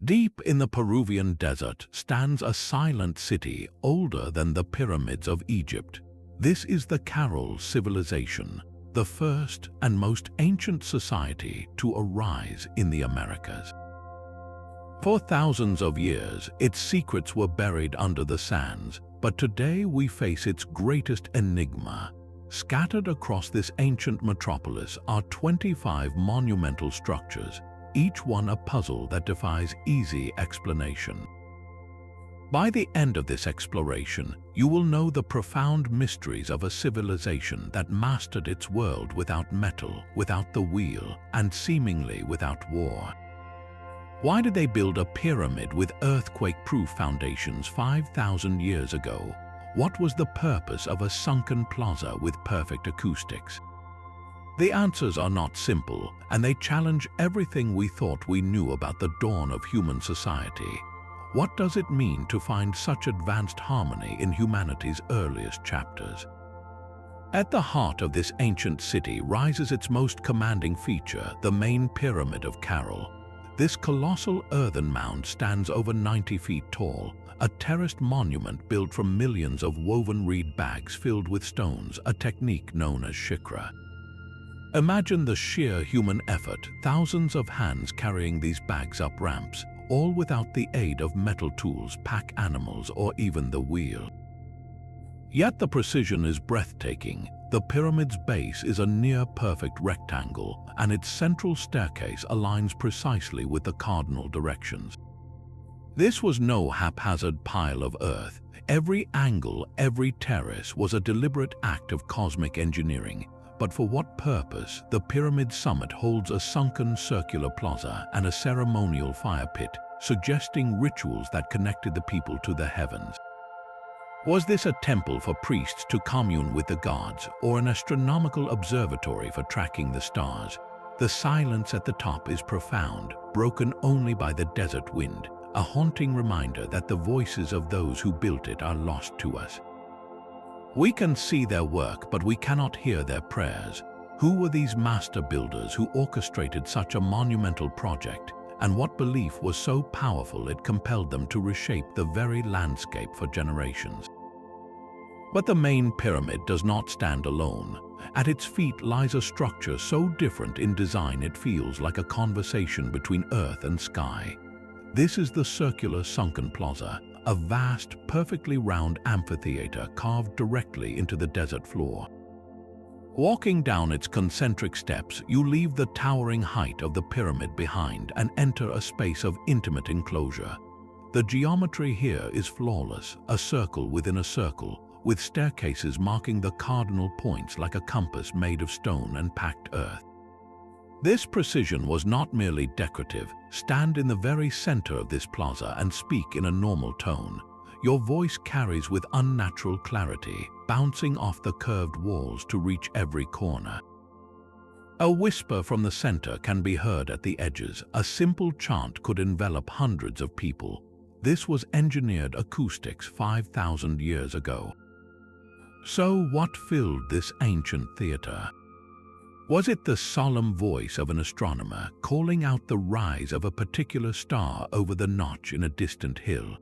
Deep in the Peruvian desert stands a silent city older than the pyramids of Egypt. This is the Caral Civilization, the first and most ancient society to arise in the Americas. For thousands of years, its secrets were buried under the sands, but today we face its greatest enigma. Scattered across this ancient metropolis are 25 monumental structures, each one a puzzle that defies easy explanation. By the end of this exploration, you will know the profound mysteries of a civilization that mastered its world without metal, without the wheel, and seemingly without war. Why did they build a pyramid with earthquake-proof foundations 5,000 years ago? What was the purpose of a sunken plaza with perfect acoustics? The answers are not simple, and they challenge everything we thought we knew about the dawn of human society. What does it mean to find such advanced harmony in humanity's earliest chapters? At the heart of this ancient city rises its most commanding feature, the main pyramid of Caral. This colossal earthen mound stands over 90 feet tall, a terraced monument built from millions of woven reed bags filled with stones, a technique known as shikra. Imagine the sheer human effort, thousands of hands carrying these bags up ramps, all without the aid of metal tools, pack animals, or even the wheel. Yet the precision is breathtaking. The pyramid's base is a near-perfect rectangle, and its central staircase aligns precisely with the cardinal directions. This was no haphazard pile of earth. Every angle, every terrace was a deliberate act of cosmic engineering. But for what purpose? The pyramid's summit holds a sunken circular plaza and a ceremonial fire pit, suggesting rituals that connected the people to the heavens. Was this a temple for priests to commune with the gods, or an astronomical observatory for tracking the stars? The silence at the top is profound, broken only by the desert wind, a haunting reminder that the voices of those who built it are lost to us. We can see their work, but we cannot hear their prayers. Who were these master builders who orchestrated such a monumental project, and what belief was so powerful it compelled them to reshape the very landscape for generations? But the main pyramid does not stand alone. At its feet lies a structure so different in design it feels like a conversation between earth and sky. This is the circular sunken plaza, a vast, perfectly round amphitheater carved directly into the desert floor. Walking down its concentric steps, you leave the towering height of the pyramid behind and enter a space of intimate enclosure. The geometry here is flawless, a circle within a circle, with staircases marking the cardinal points like a compass made of stone and packed earth. This precision was not merely decorative. Stand in the very center of this plaza and speak in a normal tone. Your voice carries with unnatural clarity, bouncing off the curved walls to reach every corner. A whisper from the center can be heard at the edges. A simple chant could envelop hundreds of people. This was engineered acoustics 5,000 years ago. So what filled this ancient theater? Was it the solemn voice of an astronomer calling out the rise of a particular star over the notch in a distant hill?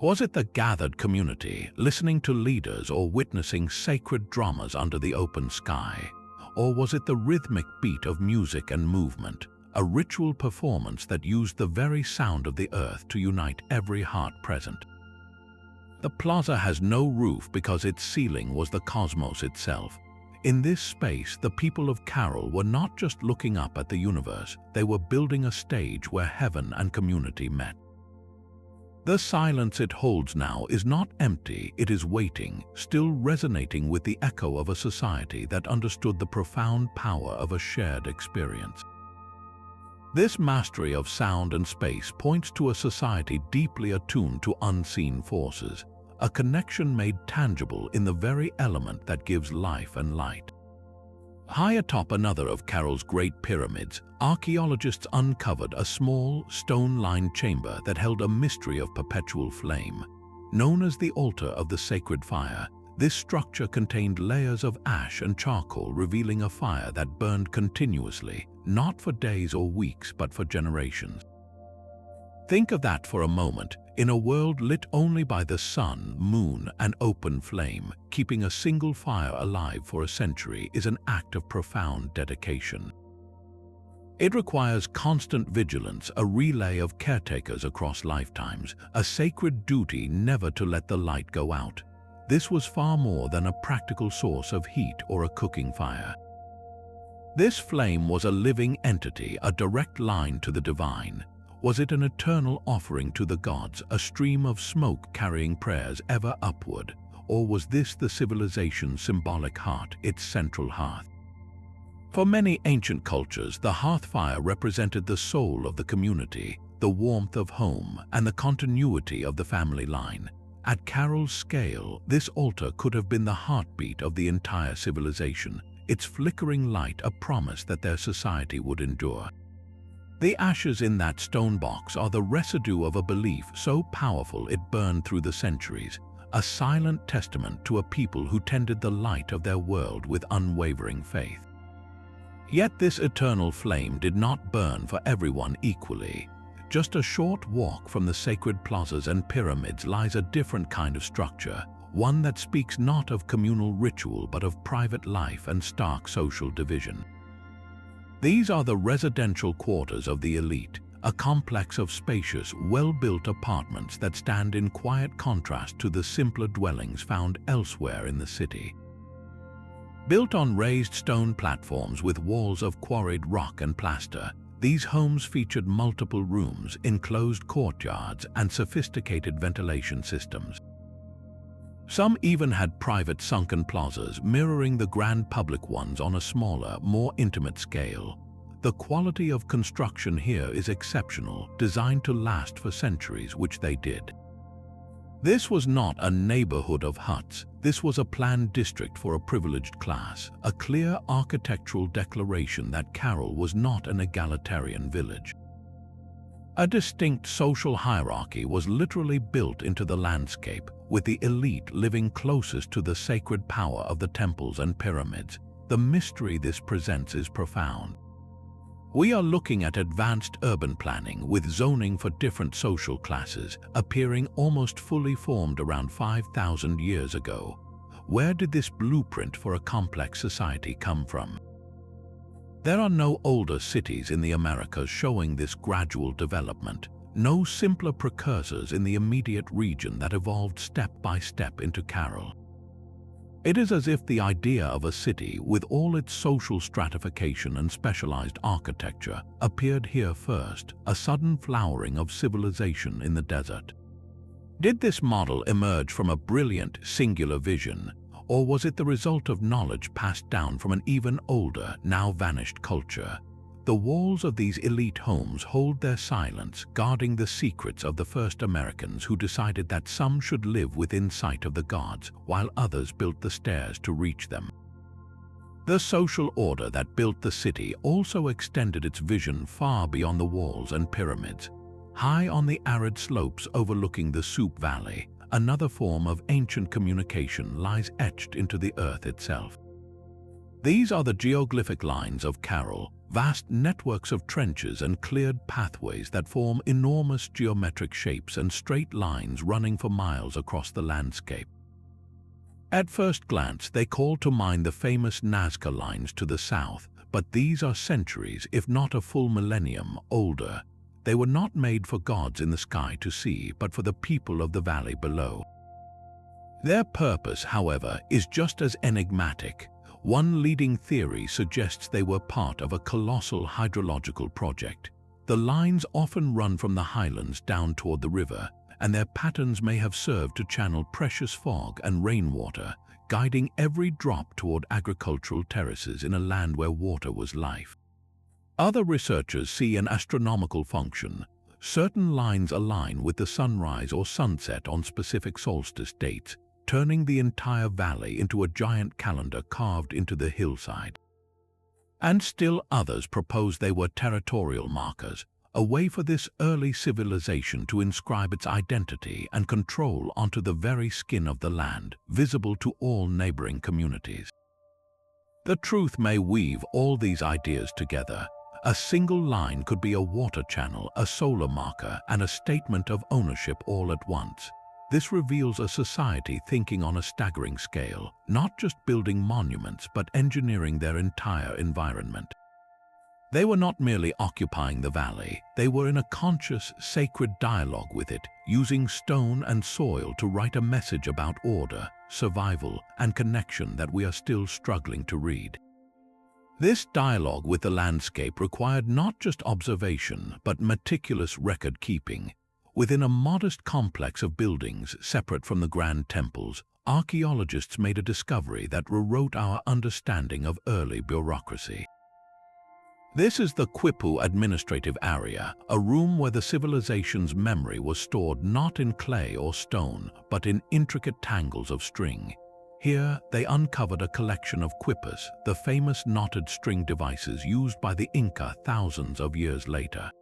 Was it the gathered community listening to leaders or witnessing sacred dramas under the open sky? Or was it the rhythmic beat of music and movement, a ritual performance that used the very sound of the earth to unite every heart present? The plaza has no roof because its ceiling was the cosmos itself. In this space, the people of Caral were not just looking up at the universe, they were building a stage where heaven and community met. The silence it holds now is not empty, it is waiting, still resonating with the echo of a society that understood the profound power of a shared experience. This mastery of sound and space points to a society deeply attuned to unseen forces, a connection made tangible in the very element that gives life and light. High atop another of Caral's great pyramids, archaeologists uncovered a small, stone-lined chamber that held a mystery of perpetual flame. Known as the altar of the sacred fire, this structure contained layers of ash and charcoal, revealing a fire that burned continuously, not for days or weeks but for generations. Think of that for a moment. In a world lit only by the sun, moon, and open flame, keeping a single fire alive for a century is an act of profound dedication. It requires constant vigilance, a relay of caretakers across lifetimes, a sacred duty never to let the light go out. This was far more than a practical source of heat or a cooking fire. This flame was a living entity, a direct line to the divine. Was it an eternal offering to the gods, a stream of smoke carrying prayers ever upward? Or was this the civilization's symbolic heart, its central hearth? For many ancient cultures, the hearth fire represented the soul of the community, the warmth of home, and the continuity of the family line. At Caral's scale, this altar could have been the heartbeat of the entire civilization, its flickering light a promise that their society would endure. The ashes in that stone box are the residue of a belief so powerful it burned through the centuries, a silent testament to a people who tended the light of their world with unwavering faith. Yet this eternal flame did not burn for everyone equally. Just a short walk from the sacred plazas and pyramids lies a different kind of structure, one that speaks not of communal ritual but of private life and stark social division. These are the residential quarters of the elite, a complex of spacious, well-built apartments that stand in quiet contrast to the simpler dwellings found elsewhere in the city. Built on raised stone platforms with walls of quarried rock and plaster, these homes featured multiple rooms, enclosed courtyards, and sophisticated ventilation systems. Some even had private sunken plazas mirroring the grand public ones on a smaller, more intimate scale. The quality of construction here is exceptional, designed to last for centuries, which they did. This was not a neighborhood of huts. This was a planned district for a privileged class, a clear architectural declaration that Caral was not an egalitarian village. A distinct social hierarchy was literally built into the landscape, with the elite living closest to the sacred power of the temples and pyramids. The mystery this presents is profound. We are looking at advanced urban planning with zoning for different social classes appearing almost fully formed around 5,000 years ago. Where did this blueprint for a complex society come from? There are no older cities in the Americas showing this gradual development, no simpler precursors in the immediate region that evolved step by step into Caral. It is as if the idea of a city, with all its social stratification and specialized architecture, appeared here first, a sudden flowering of civilization in the desert. Did this model emerge from a brilliant, singular vision, or was it the result of knowledge passed down from an even older, now vanished culture? The walls of these elite homes hold their silence, guarding the secrets of the first Americans who decided that some should live within sight of the gods, while others built the stairs to reach them. The social order that built the city also extended its vision far beyond the walls and pyramids. High on the arid slopes overlooking the Soup Valley, another form of ancient communication lies etched into the earth itself. These are the geoglyphic lines of Caral, vast networks of trenches and cleared pathways that form enormous geometric shapes and straight lines running for miles across the landscape. At first glance, they call to mind the famous Nazca lines to the south, but these are centuries, if not a full millennium, older. They were not made for gods in the sky to see, but for the people of the valley below. Their purpose, however, is just as enigmatic. One leading theory suggests they were part of a colossal hydrological project. The lines often run from the highlands down toward the river, and their patterns may have served to channel precious fog and rainwater, guiding every drop toward agricultural terraces in a land where water was life. Other researchers see an astronomical function. Certain lines align with the sunrise or sunset on specific solstice dates, turning the entire valley into a giant calendar carved into the hillside. And still others propose they were territorial markers, a way for this early civilization to inscribe its identity and control onto the very skin of the land, visible to all neighboring communities. The truth may weave all these ideas together. A single line could be a water channel, a solar marker, and a statement of ownership all at once. This reveals a society thinking on a staggering scale, not just building monuments but engineering their entire environment. They were not merely occupying the valley, they were in a conscious, sacred dialogue with it, using stone and soil to write a message about order, survival, and connection that we are still struggling to read. This dialogue with the landscape required not just observation but meticulous record-keeping. Within a modest complex of buildings separate from the grand temples, archaeologists made a discovery that rewrote our understanding of early bureaucracy. This is the Quipus administrative area, a room where the civilization's memory was stored not in clay or stone, but in intricate tangles of string. Here, they uncovered a collection of Quipus, the famous knotted string devices used by the Inca thousands of years later.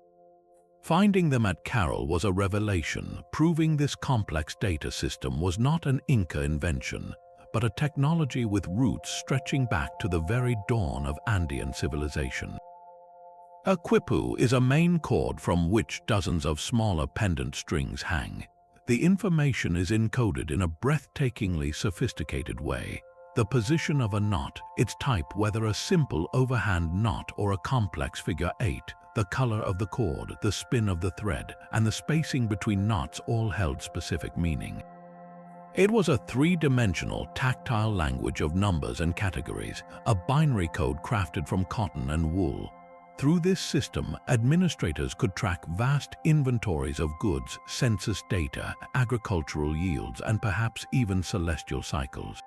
Finding them at Caral was a revelation, proving this complex data system was not an Inca invention, but a technology with roots stretching back to the very dawn of Andean civilization. A quipu is a main cord from which dozens of smaller pendant strings hang. The information is encoded in a breathtakingly sophisticated way. The position of a knot, its type, whether a simple overhand knot or a complex figure 8, the color of the cord, the spin of the thread, and the spacing between knots all held specific meaning. It was a three-dimensional, tactile language of numbers and categories, a binary code crafted from cotton and wool. Through this system, administrators could track vast inventories of goods, census data, agricultural yields, and perhaps even celestial cycles.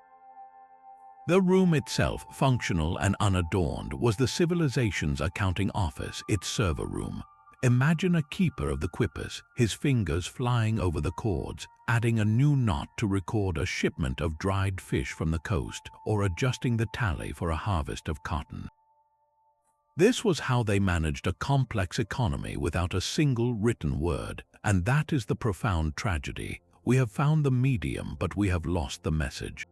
The room itself, functional and unadorned, was the civilization's accounting office, its server room. Imagine a keeper of the Quipus, his fingers flying over the cords, adding a new knot to record a shipment of dried fish from the coast, or adjusting the tally for a harvest of cotton. This was how they managed a complex economy without a single written word, and that is the profound tragedy. We have found the medium, but we have lost the message.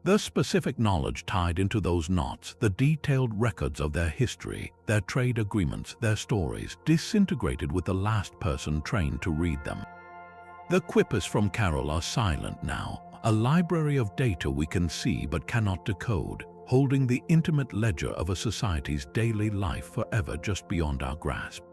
The specific knowledge tied into those knots, the detailed records of their history, their trade agreements, their stories, disintegrated with the last person trained to read them. The Quipus from Caral are silent now, a library of data we can see but cannot decode, holding the intimate ledger of a society's daily life forever just beyond our grasp.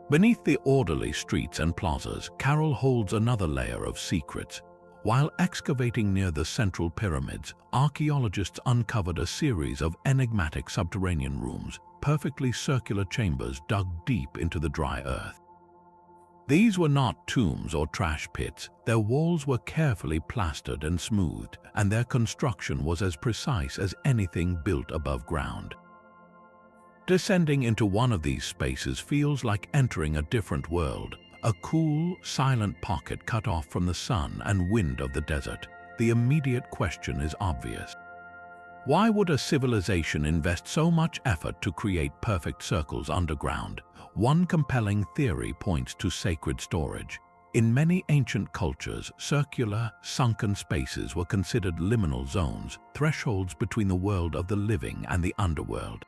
Beneath the orderly streets and plazas, Caral holds another layer of secrets. While excavating near the central pyramids, archaeologists uncovered a series of enigmatic subterranean rooms, perfectly circular chambers dug deep into the dry earth. These were not tombs or trash pits. Their walls were carefully plastered and smoothed, and their construction was as precise as anything built above ground. Descending into one of these spaces feels like entering a different world, a cool, silent pocket cut off from the sun and wind of the desert. The immediate question is obvious. Why would a civilization invest so much effort to create perfect circles underground? One compelling theory points to sacred storage. In many ancient cultures, circular, sunken spaces were considered liminal zones, thresholds between the world of the living and the underworld.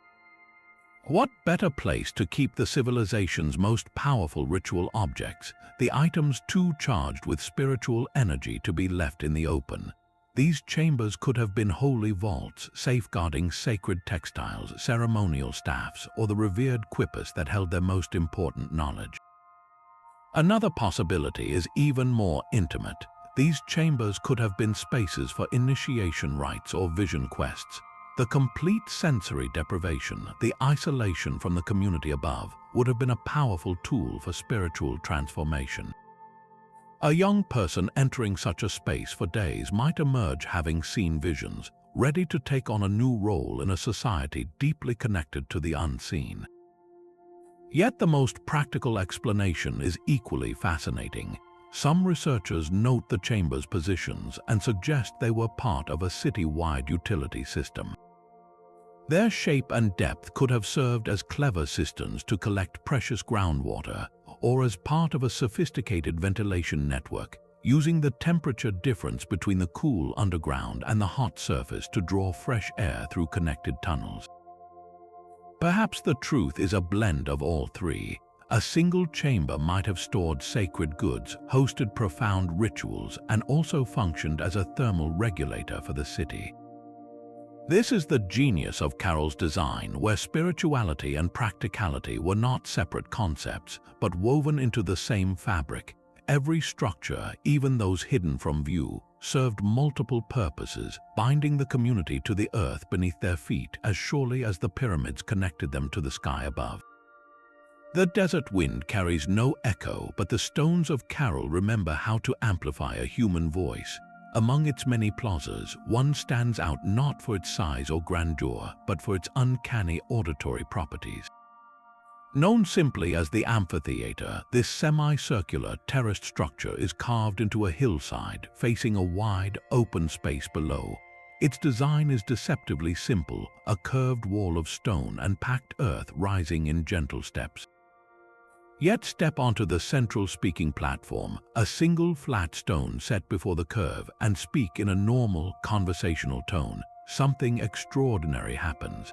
What better place to keep the civilization's most powerful ritual objects, the items too charged with spiritual energy to be left in the open? These chambers could have been holy vaults, safeguarding sacred textiles, ceremonial staffs, or the revered Quipus that held their most important knowledge. Another possibility is even more intimate. These chambers could have been spaces for initiation rites or vision quests. The complete sensory deprivation, the isolation from the community above, would have been a powerful tool for spiritual transformation. A young person entering such a space for days might emerge having seen visions, ready to take on a new role in a society deeply connected to the unseen. Yet the most practical explanation is equally fascinating. Some researchers note the chamber's positions and suggest they were part of a city-wide utility system. Their shape and depth could have served as clever cisterns to collect precious groundwater, or as part of a sophisticated ventilation network, using the temperature difference between the cool underground and the hot surface to draw fresh air through connected tunnels. Perhaps the truth is a blend of all three. A single chamber might have stored sacred goods, hosted profound rituals, and also functioned as a thermal regulator for the city. This is the genius of Caral's design, where spirituality and practicality were not separate concepts, but woven into the same fabric. Every structure, even those hidden from view, served multiple purposes, binding the community to the earth beneath their feet as surely as the pyramids connected them to the sky above. The desert wind carries no echo, but the stones of Caral remember how to amplify a human voice. Among its many plazas, one stands out not for its size or grandeur, but for its uncanny auditory properties. Known simply as the amphitheater, this semicircular terraced structure is carved into a hillside, facing a wide, open space below. Its design is deceptively simple, a curved wall of stone and packed earth rising in gentle steps. Yet step onto the central speaking platform, a single flat stone set before the curve, and speak in a normal, conversational tone. Something extraordinary happens.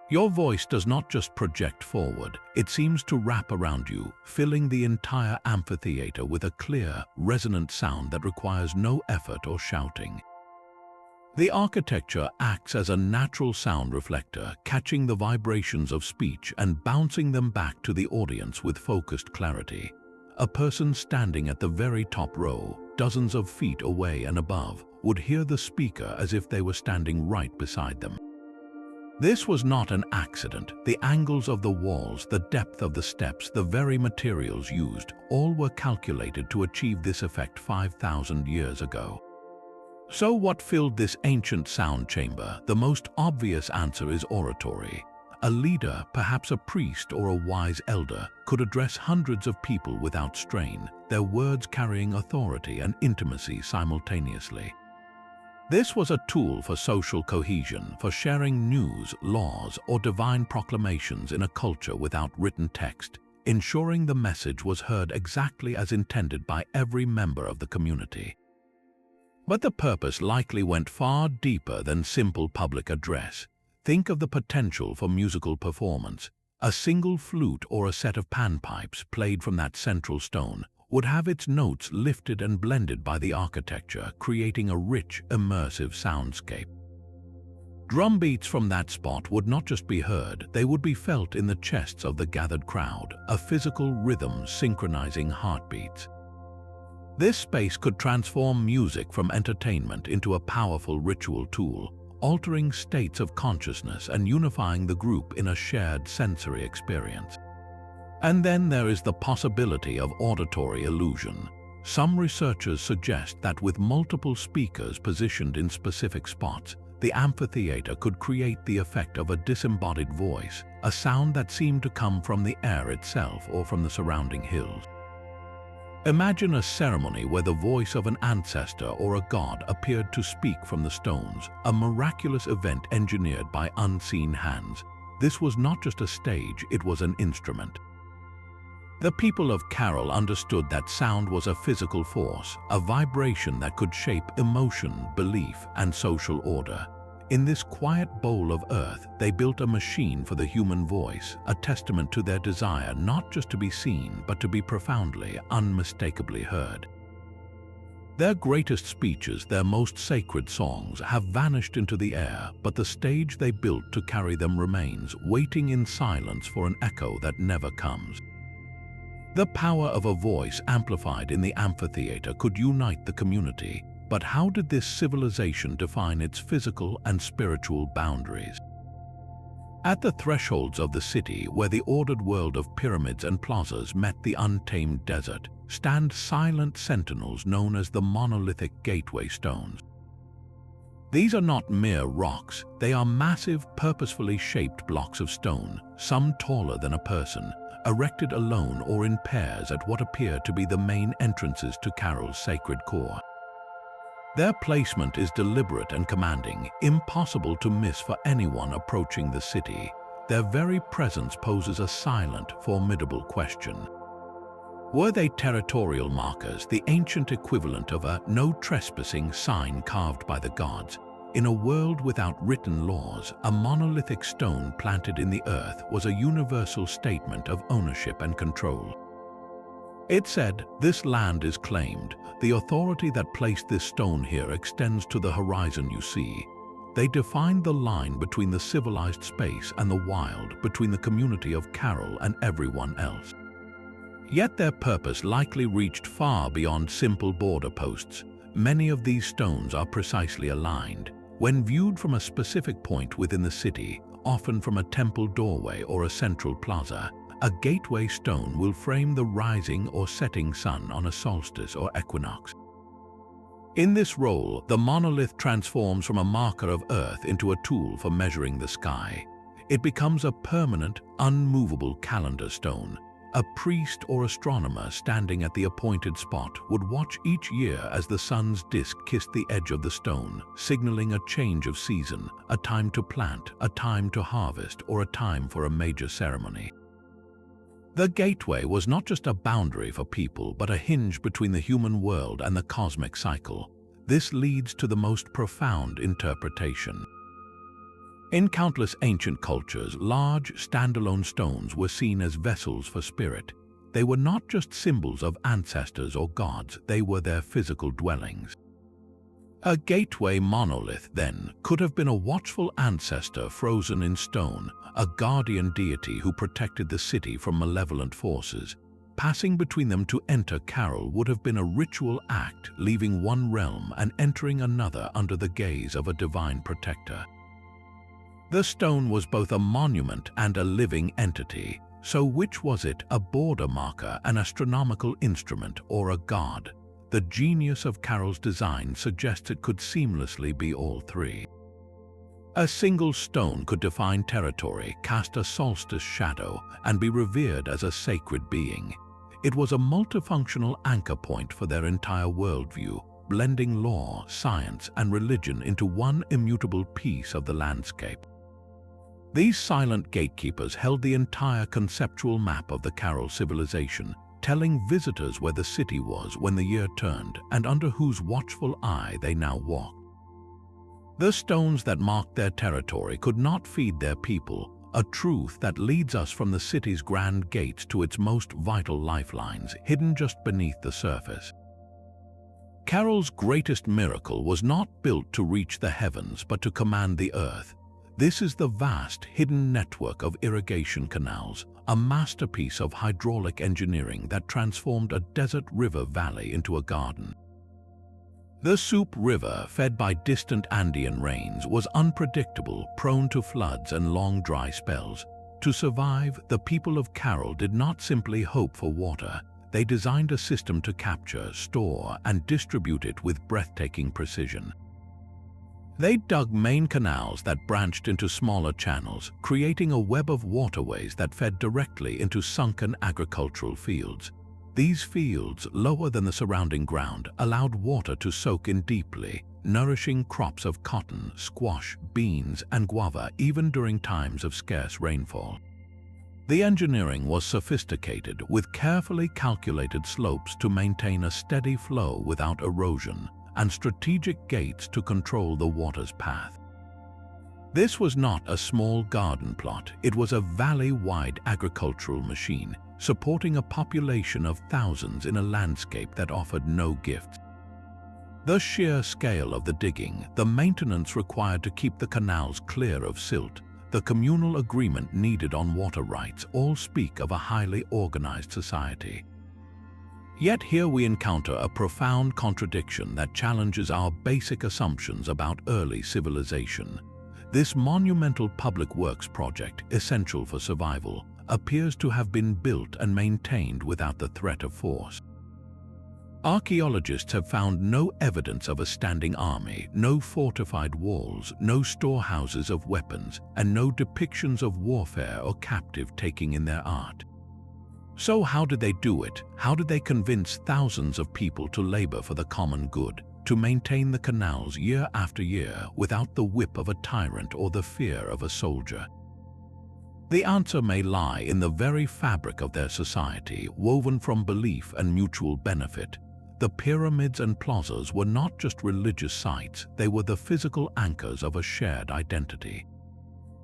Your voice does not just project forward, it seems to wrap around you, filling the entire amphitheater with a clear, resonant sound that requires no effort or shouting. The architecture acts as a natural sound reflector, catching the vibrations of speech and bouncing them back to the audience with focused clarity. A person standing at the very top row, dozens of feet away and above, would hear the speaker as if they were standing right beside them. This was not an accident. The angles of the walls, the depth of the steps, the very materials used, all were calculated to achieve this effect 5,000 years ago. So what filled this ancient sound chamber? The most obvious answer is oratory. A leader, perhaps a priest or a wise elder, could address hundreds of people without strain, their words carrying authority and intimacy simultaneously. This was a tool for social cohesion, for sharing news, laws, or divine proclamations in a culture without written text, ensuring the message was heard exactly as intended by every member of the community. But the purpose likely went far deeper than simple public address. Think of the potential for musical performance. A single flute or a set of panpipes played from that central stone would have its notes lifted and blended by the architecture, creating a rich, immersive soundscape. Drum beats from that spot would not just be heard, they would be felt in the chests of the gathered crowd, a physical rhythm synchronizing heartbeats. This space could transform music from entertainment into a powerful ritual tool, altering states of consciousness and unifying the group in a shared sensory experience. And then there is the possibility of auditory illusion. Some researchers suggest that with multiple speakers positioned in specific spots, the amphitheater could create the effect of a disembodied voice, a sound that seemed to come from the air itself or from the surrounding hills. Imagine a ceremony where the voice of an ancestor or a god appeared to speak from the stones, a miraculous event engineered by unseen hands. This was not just a stage, it was an instrument. The people of Caral understood that sound was a physical force, a vibration that could shape emotion, belief, and social order. In this quiet bowl of earth, they built a machine for the human voice, a testament to their desire not just to be seen, but to be profoundly, unmistakably heard. Their greatest speeches, their most sacred songs, have vanished into the air, but the stage they built to carry them remains, waiting in silence for an echo that never comes. The power of a voice amplified in the amphitheater could unite the community. But how did this civilization define its physical and spiritual boundaries? At the thresholds of the city, where the ordered world of pyramids and plazas met the untamed desert, stand silent sentinels known as the monolithic gateway stones. These are not mere rocks, they are massive, purposefully shaped blocks of stone, some taller than a person, erected alone or in pairs at what appear to be the main entrances to Caral's sacred core. Their placement is deliberate and commanding, impossible to miss for anyone approaching the city. Their very presence poses a silent, formidable question. Were they territorial markers, the ancient equivalent of a no trespassing sign carved by the gods? In a world without written laws, a monolithic stone planted in the earth was a universal statement of ownership and control. It said, "This land is claimed. The authority that placed this stone here extends to the horizon you see." They defined the line between the civilized space and the wild, between the community of Caral and everyone else. Yet their purpose likely reached far beyond simple border posts. Many of these stones are precisely aligned. When viewed from a specific point within the city, often from a temple doorway or a central plaza, a gateway stone will frame the rising or setting sun on a solstice or equinox. In this role, the monolith transforms from a marker of Earth into a tool for measuring the sky. It becomes a permanent, unmovable calendar stone. A priest or astronomer standing at the appointed spot would watch each year as the sun's disk kissed the edge of the stone, signaling a change of season, a time to plant, a time to harvest, or a time for a major ceremony. The gateway was not just a boundary for people, but a hinge between the human world and the cosmic cycle. This leads to the most profound interpretation. In countless ancient cultures, large, standalone stones were seen as vessels for spirit. They were not just symbols of ancestors or gods, they were their physical dwellings. A gateway monolith, then, could have been a watchful ancestor frozen in stone, a guardian deity who protected the city from malevolent forces. Passing between them to enter Caral would have been a ritual act, leaving one realm and entering another under the gaze of a divine protector. The stone was both a monument and a living entity. So which was it, a border marker, an astronomical instrument, or a god? The genius of Caral's design suggests it could seamlessly be all three. A single stone could define territory, cast a solstice shadow, and be revered as a sacred being. It was a multifunctional anchor point for their entire worldview, blending law, science, and religion into one immutable piece of the landscape. These silent gatekeepers held the entire conceptual map of the Caral civilization, telling visitors where the city was when the year turned and under whose watchful eye they now walked. The stones that marked their territory could not feed their people, a truth that leads us from the city's grand gates to its most vital lifelines, hidden just beneath the surface. Caral's greatest miracle was not built to reach the heavens but to command the earth. This is the vast, hidden network of irrigation canals, a masterpiece of hydraulic engineering that transformed a desert river valley into a garden. The Soup River, fed by distant Andean rains, was unpredictable, prone to floods and long dry spells. To survive, the people of Caral did not simply hope for water. They designed a system to capture, store, and distribute it with breathtaking precision. They dug main canals that branched into smaller channels, creating a web of waterways that fed directly into sunken agricultural fields. These fields, lower than the surrounding ground, allowed water to soak in deeply, nourishing crops of cotton, squash, beans, and guava even during times of scarce rainfall. The engineering was sophisticated, with carefully calculated slopes to maintain a steady flow without erosion, and strategic gates to control the water's path. This was not a small garden plot, it was a valley-wide agricultural machine, supporting a population of thousands in a landscape that offered no gifts. The sheer scale of the digging, the maintenance required to keep the canals clear of silt, the communal agreement needed on water rights all speak of a highly organized society. Yet here we encounter a profound contradiction that challenges our basic assumptions about early civilization. This monumental public works project, essential for survival, appears to have been built and maintained without the threat of force. Archaeologists have found no evidence of a standing army, no fortified walls, no storehouses of weapons, and no depictions of warfare or captive taking in their art. So how did they do it? How did they convince thousands of people to labor for the common good, to maintain the canals year after year without the whip of a tyrant or the fear of a soldier? The answer may lie in the very fabric of their society, woven from belief and mutual benefit. the pyramids and plazas were not just religious sites, they were the physical anchors of a shared identity.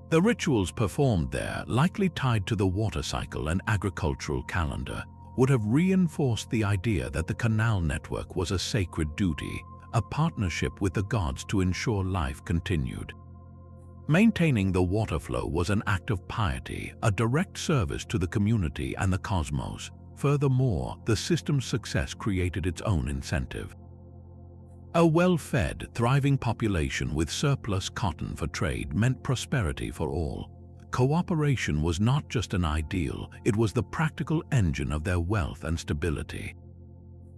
The rituals performed there, likely tied to the water cycle and agricultural calendar, would have reinforced the idea that the canal network was a sacred duty, a partnership with the gods to ensure life continued. Maintaining the water flow was an act of piety, a direct service to the community and the cosmos. Furthermore, the system's success created its own incentive. A well-fed, thriving population with surplus cotton for trade meant prosperity for all. Cooperation was not just an ideal, it was the practical engine of their wealth and stability.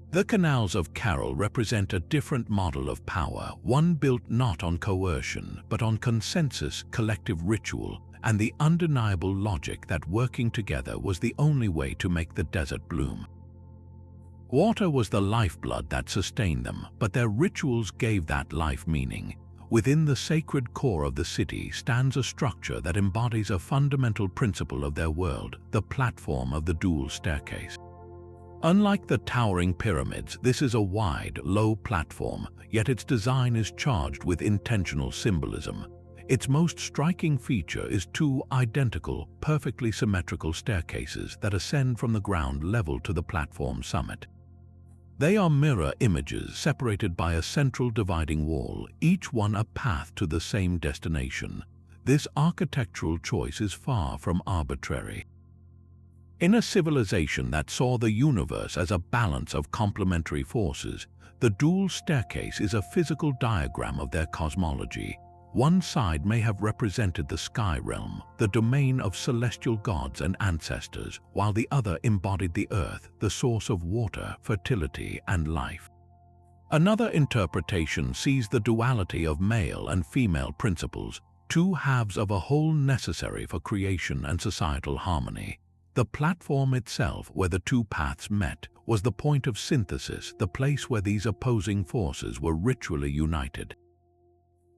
The canals of Caral represent a different model of power, one built not on coercion, but on consensus, collective ritual, and the undeniable logic that working together was the only way to make the desert bloom. Water was the lifeblood that sustained them, but their rituals gave that life meaning. Within the sacred core of the city stands a structure that embodies a fundamental principle of their world, the platform of the dual staircase. Unlike the towering pyramids, this is a wide, low platform, yet its design is charged with intentional symbolism. Its most striking feature is two identical, perfectly symmetrical staircases that ascend from the ground level to the platform summit. They are mirror images separated by a central dividing wall, each one a path to the same destination. This architectural choice is far from arbitrary. In a civilization that saw the universe as a balance of complementary forces, the dual staircase is a physical diagram of their cosmology. One side may have represented the sky realm, the domain of celestial gods and ancestors, while the other embodied the earth, the source of water, fertility, and life. Another interpretation sees the duality of male and female principles, two halves of a whole necessary for creation and societal harmony. The platform itself, where the two paths met, was the point of synthesis, the place where these opposing forces were ritually united.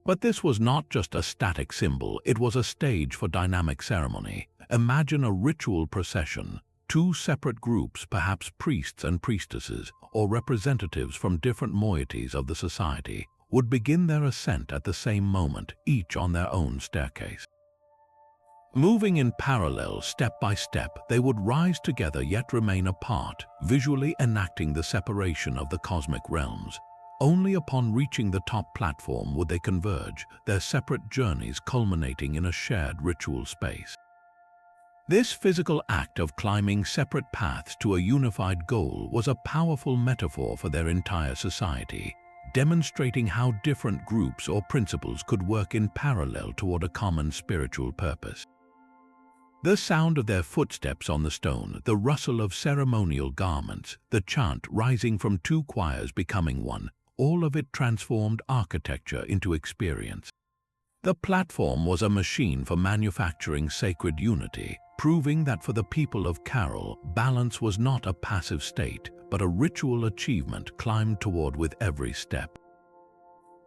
But this was not just a static symbol, it was a stage for dynamic ceremony. Imagine a ritual procession. Two separate groups, perhaps priests and priestesses, or representatives from different moieties of the society, would begin their ascent at the same moment, each on their own staircase. Moving in parallel, step by step, they would rise together yet remain apart, visually enacting the separation of the cosmic realms. Only upon reaching the top platform would they converge, their separate journeys culminating in a shared ritual space. This physical act of climbing separate paths to a unified goal was a powerful metaphor for their entire society, demonstrating how different groups or principles could work in parallel toward a common spiritual purpose. The sound of their footsteps on the stone, the rustle of ceremonial garments, the chant rising from two choirs becoming one, all of it transformed architecture into experience. The platform was a machine for manufacturing sacred unity, proving that for the people of Caral, balance was not a passive state, but a ritual achievement climbed toward with every step.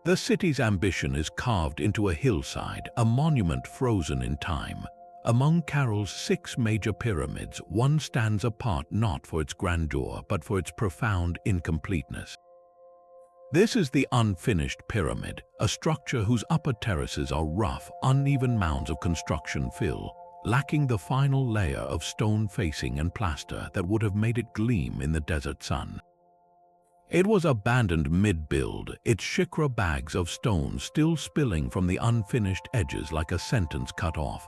The city's ambition is carved into a hillside, a monument frozen in time. Among Caral's 6 major pyramids, one stands apart not for its grandeur, but for its profound incompleteness. This is the unfinished pyramid, a structure whose upper terraces are rough, uneven mounds of construction fill, lacking the final layer of stone facing and plaster that would have made it gleam in the desert sun. It was abandoned mid-build, its shikra bags of stone still spilling from the unfinished edges like a sentence cut off.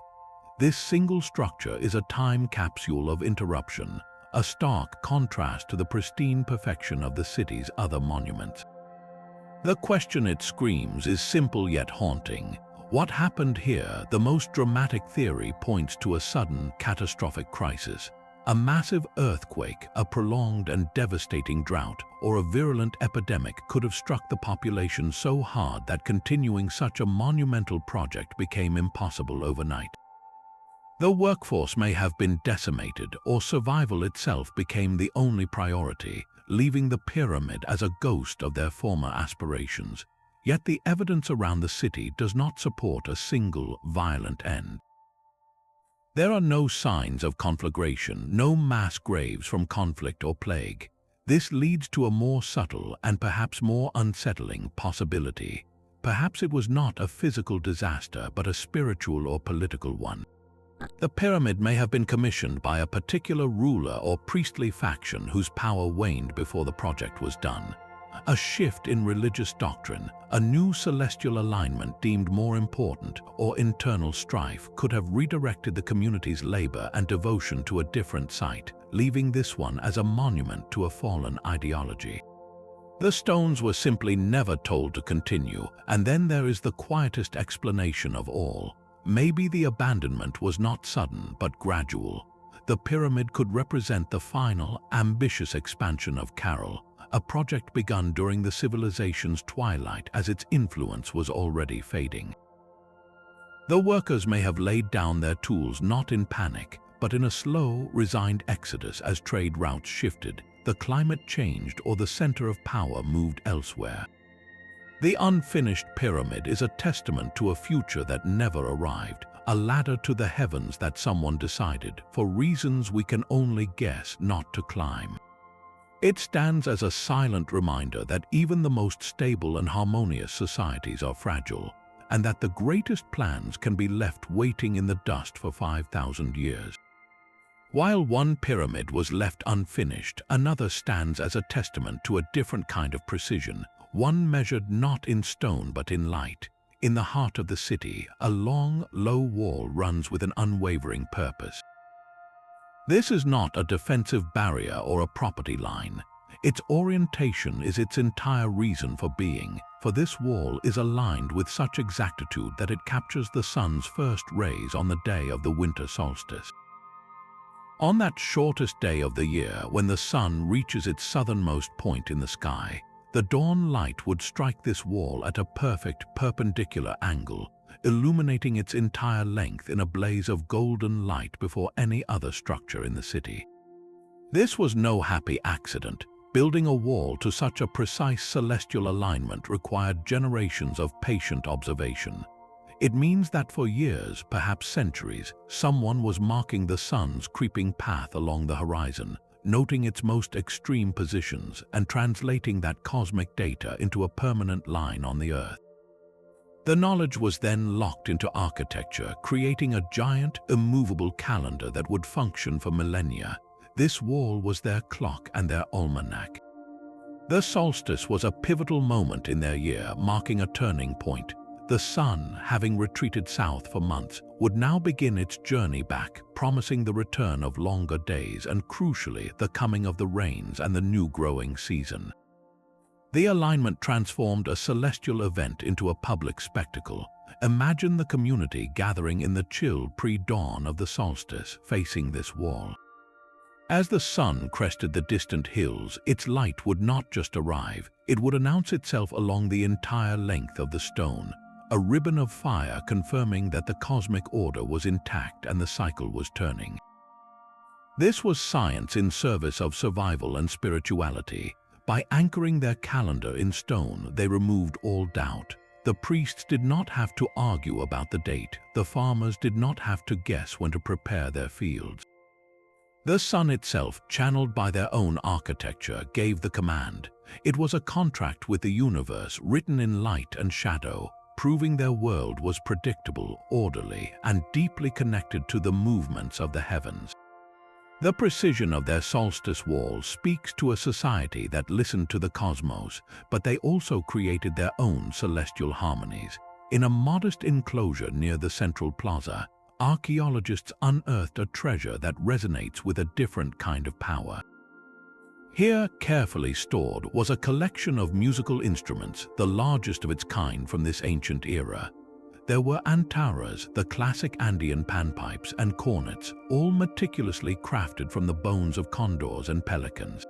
This single structure is a time capsule of interruption, a stark contrast to the pristine perfection of the city's other monuments. The question it screams is simple yet haunting. What happened here? The most dramatic theory points to a sudden, catastrophic crisis. A massive earthquake, a prolonged and devastating drought, or a virulent epidemic could have struck the population so hard that continuing such a monumental project became impossible overnight. The workforce may have been decimated, or survival itself became the only priority, leaving the pyramid as a ghost of their former aspirations. Yet the evidence around the city does not support a single violent end. There are no signs of conflagration, no mass graves from conflict or plague. This leads to a more subtle and perhaps more unsettling possibility. Perhaps it was not a physical disaster but a spiritual or political one. The pyramid may have been commissioned by a particular ruler or priestly faction whose power waned before the project was done. A shift in religious doctrine, a new celestial alignment deemed more important, or internal strife could have redirected the community's labor and devotion to a different site, leaving this one as a monument to a fallen ideology. The stones were simply never told to continue, and then there is the quietest explanation of all. Maybe the abandonment was not sudden but gradual. The pyramid could represent the final, ambitious expansion of Caral, a project begun during the civilization's twilight as its influence was already fading. The workers may have laid down their tools not in panic, but in a slow, resigned exodus as trade routes shifted, the climate changed, or the center of power moved elsewhere. The unfinished pyramid is a testament to a future that never arrived, a ladder to the heavens that someone decided, for reasons we can only guess, not to climb. It stands as a silent reminder that even the most stable and harmonious societies are fragile, and that the greatest plans can be left waiting in the dust for 5,000 years. While one pyramid was left unfinished, another stands as a testament to a different kind of precision, one measured not in stone but in light. In the heart of the city, a long, low wall runs with an unwavering purpose. This is not a defensive barrier or a property line. Its orientation is its entire reason for being, for this wall is aligned with such exactitude that it captures the sun's first rays on the day of the winter solstice. On that shortest day of the year, when the sun reaches its southernmost point in the sky, the dawn light would strike this wall at a perfect perpendicular angle, illuminating its entire length in a blaze of golden light before any other structure in the city. This was no happy accident. Building a wall to such a precise celestial alignment required generations of patient observation. It means that for years, perhaps centuries, someone was marking the sun's creeping path along the horizon, noting its most extreme positions and translating that cosmic data into a permanent line on the Earth. The knowledge was then locked into architecture, creating a giant, immovable calendar that would function for millennia. This wall was their clock and their almanac. The solstice was a pivotal moment in their year, marking a turning point. The sun, having retreated south for months, would now begin its journey back, promising the return of longer days and, crucially, the coming of the rains and the new growing season. The alignment transformed a celestial event into a public spectacle. Imagine the community gathering in the chill pre-dawn of the solstice, facing this wall. As the sun crested the distant hills, its light would not just arrive, it would announce itself along the entire length of the stone, a ribbon of fire confirming that the cosmic order was intact and the cycle was turning. This was science in service of survival and spirituality. By anchoring their calendar in stone, they removed all doubt. The priests did not have to argue about the date. The farmers did not have to guess when to prepare their fields. The sun itself, channeled by their own architecture, gave the command. It was a contract with the universe, written in light and shadow, proving their world was predictable, orderly, and deeply connected to the movements of the heavens. The precision of their solstice wall speaks to a society that listened to the cosmos, but they also created their own celestial harmonies. In a modest enclosure near the central plaza, archaeologists unearthed a treasure that resonates with a different kind of power. Here, carefully stored, was a collection of musical instruments, the largest of its kind from this ancient era. There were antaras, the classic Andean panpipes, and cornets, all meticulously crafted from the bones of condors and pelicans.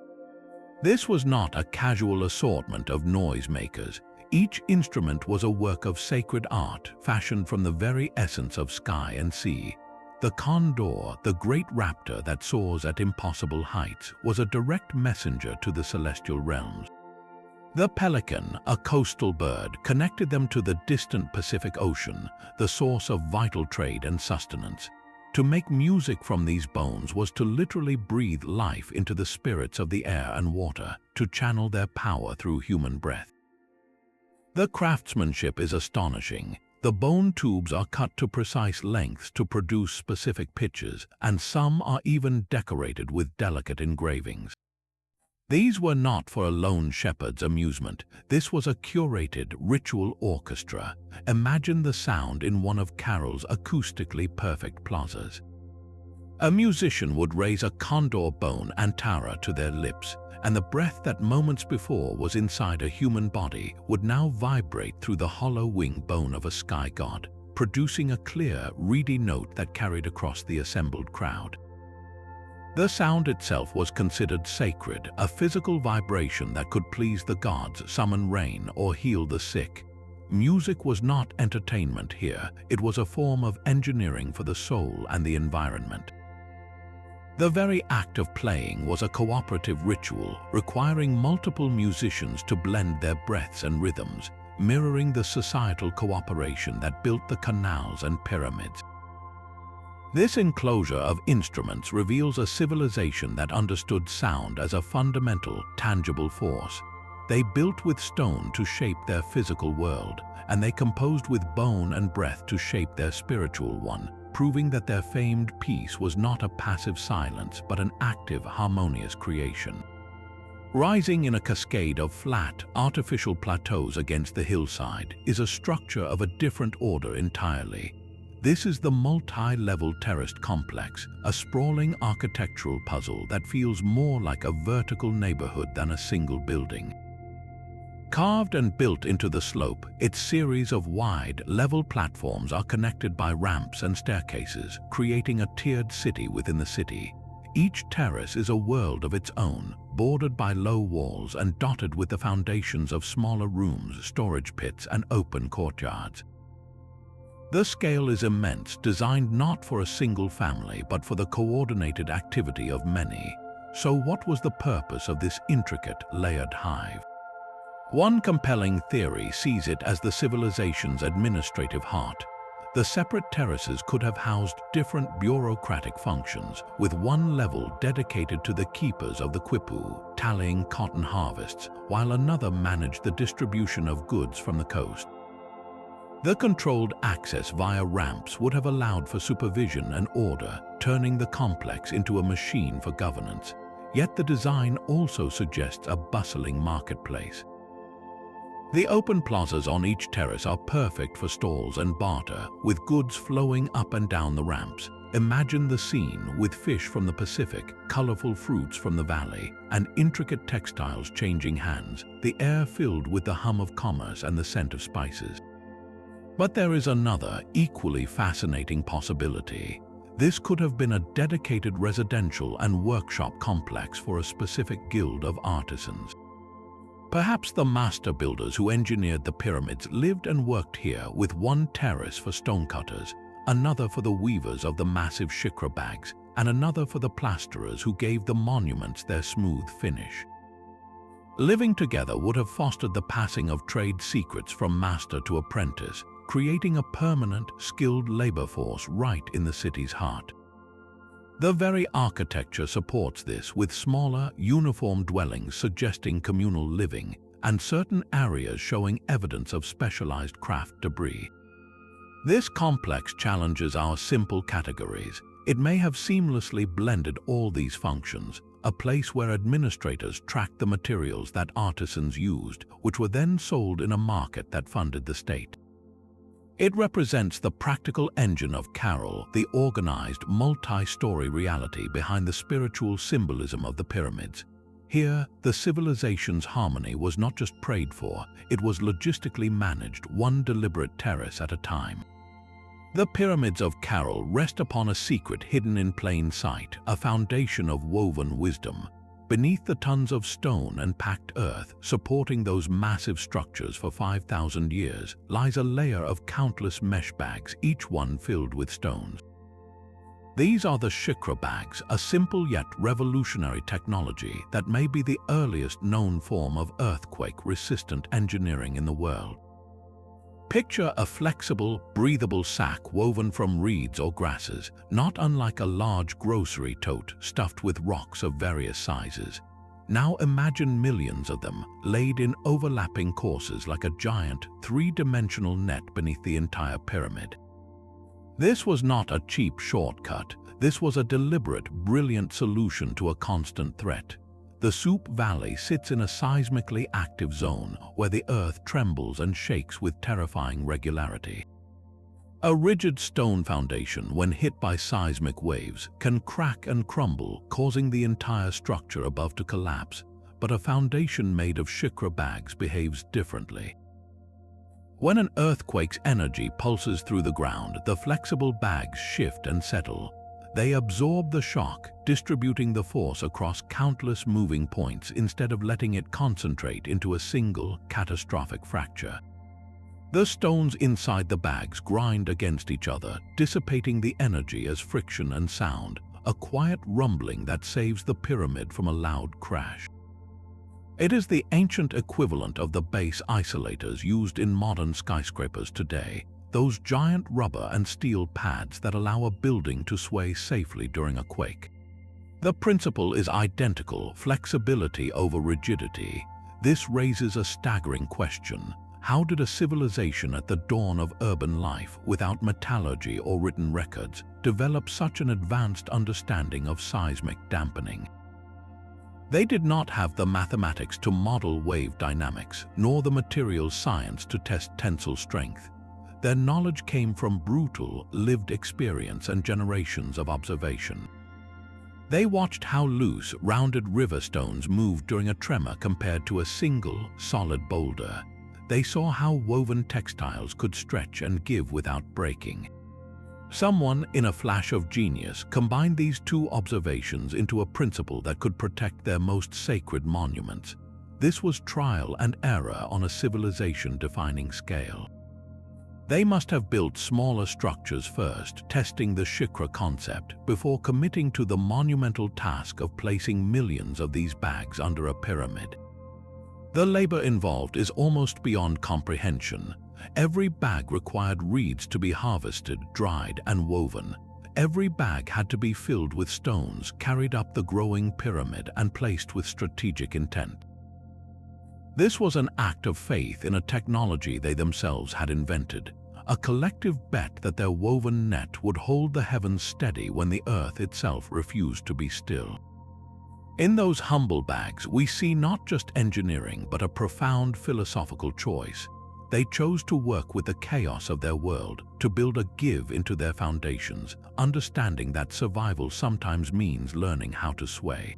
This was not a casual assortment of noisemakers. Each instrument was a work of sacred art, fashioned from the very essence of sky and sea. The condor, the great raptor that soars at impossible heights, was a direct messenger to the celestial realms. The pelican, a coastal bird, connected them to the distant Pacific Ocean, the source of vital trade and sustenance. To make music from these bones was to literally breathe life into the spirits of the air and water, to channel their power through human breath. The craftsmanship is astonishing. The bone tubes are cut to precise lengths to produce specific pitches, and some are even decorated with delicate engravings. These were not for a lone shepherd's amusement. This was a curated ritual orchestra. Imagine the sound in one of Caral's acoustically perfect plazas. A musician would raise a condor bone antara to their lips, and the breath that moments before was inside a human body would now vibrate through the hollow wing bone of a sky god, producing a clear, reedy note that carried across the assembled crowd. The sound itself was considered sacred, a physical vibration that could please the gods, summon rain, or heal the sick. Music was not entertainment here, it was a form of engineering for the soul and the environment. The very act of playing was a cooperative ritual, requiring multiple musicians to blend their breaths and rhythms, mirroring the societal cooperation that built the canals and pyramids. This enclosure of instruments reveals a civilization that understood sound as a fundamental, tangible force. They built with stone to shape their physical world, and they composed with bone and breath to shape their spiritual one, proving that their famed peace was not a passive silence but an active, harmonious creation. Rising in a cascade of flat, artificial plateaus against the hillside is a structure of a different order entirely. This is the multi-level terraced complex, a sprawling architectural puzzle that feels more like a vertical neighborhood than a single building. Carved and built into the slope, its series of wide, level platforms are connected by ramps and staircases, creating a tiered city within the city. Each terrace is a world of its own, bordered by low walls and dotted with the foundations of smaller rooms, storage pits, and open courtyards. The scale is immense, designed not for a single family, but for the coordinated activity of many. So what was the purpose of this intricate, layered hive? One compelling theory sees it as the civilization's administrative heart. The separate terraces could have housed different bureaucratic functions, with one level dedicated to the keepers of the Quipus, tallying cotton harvests, while another managed the distribution of goods from the coast. The controlled access via ramps would have allowed for supervision and order, turning the complex into a machine for governance. Yet the design also suggests a bustling marketplace. The open plazas on each terrace are perfect for stalls and barter, with goods flowing up and down the ramps. Imagine the scene with fish from the Pacific, colorful fruits from the valley, and intricate textiles changing hands, the air filled with the hum of commerce and the scent of spices. But there is another, equally fascinating possibility. This could have been a dedicated residential and workshop complex for a specific guild of artisans. Perhaps the master builders who engineered the pyramids lived and worked here, with one terrace for stonecutters, another for the weavers of the massive shikra bags, and another for the plasterers who gave the monuments their smooth finish. Living together would have fostered the passing of trade secrets from master to apprentice, creating a permanent, skilled labor force right in the city's heart. The very architecture supports this, with smaller, uniform dwellings suggesting communal living, and certain areas showing evidence of specialized craft debris. This complex challenges our simple categories. It may have seamlessly blended all these functions, a place where administrators tracked the materials that artisans used, which were then sold in a market that funded the state. It represents the practical engine of Caral, the organized, multi-story reality behind the spiritual symbolism of the pyramids. Here, the civilization's harmony was not just prayed for, it was logistically managed, one deliberate terrace at a time. The pyramids of Caral rest upon a secret hidden in plain sight, a foundation of woven wisdom. Beneath the tons of stone and packed earth supporting those massive structures for 5,000 years lies a layer of countless mesh bags, each one filled with stones. These are the shikra bags, a simple yet revolutionary technology that may be the earliest known form of earthquake-resistant engineering in the world. Picture a flexible, breathable sack woven from reeds or grasses, not unlike a large grocery tote stuffed with rocks of various sizes. Now imagine millions of them laid in overlapping courses like a giant, three-dimensional net beneath the entire pyramid. This was not a cheap shortcut. This was a deliberate, brilliant solution to a constant threat. The Soup Valley sits in a seismically active zone where the earth trembles and shakes with terrifying regularity. A rigid stone foundation, when hit by seismic waves, can crack and crumble, causing the entire structure above to collapse, but a foundation made of shikra bags behaves differently. When an earthquake's energy pulses through the ground, the flexible bags shift and settle. They absorb the shock, distributing the force across countless moving points instead of letting it concentrate into a single, catastrophic fracture. The stones inside the bags grind against each other, dissipating the energy as friction and sound, a quiet rumbling that saves the pyramid from a loud crash. It is the ancient equivalent of the base isolators used in modern skyscrapers today, those giant rubber and steel pads that allow a building to sway safely during a quake. The principle is identical: flexibility over rigidity. This raises a staggering question. How did a civilization at the dawn of urban life, without metallurgy or written records, develop such an advanced understanding of seismic dampening? They did not have the mathematics to model wave dynamics, nor the materials science to test tensile strength. Their knowledge came from brutal, lived experience and generations of observation. They watched how loose, rounded river stones moved during a tremor compared to a single, solid boulder. They saw how woven textiles could stretch and give without breaking. Someone, in a flash of genius, combined these two observations into a principle that could protect their most sacred monuments. This was trial and error on a civilization-defining scale. They must have built smaller structures first, testing the shikra concept, before committing to the monumental task of placing millions of these bags under a pyramid. The labor involved is almost beyond comprehension. Every bag required reeds to be harvested, dried, and woven. Every bag had to be filled with stones, carried up the growing pyramid, and placed with strategic intent. This was an act of faith in a technology they themselves had invented, a collective bet that their woven net would hold the heavens steady when the earth itself refused to be still. In those humble bags, we see not just engineering, but a profound philosophical choice. They chose to work with the chaos of their world, to build a give into their foundations, understanding that survival sometimes means learning how to sway.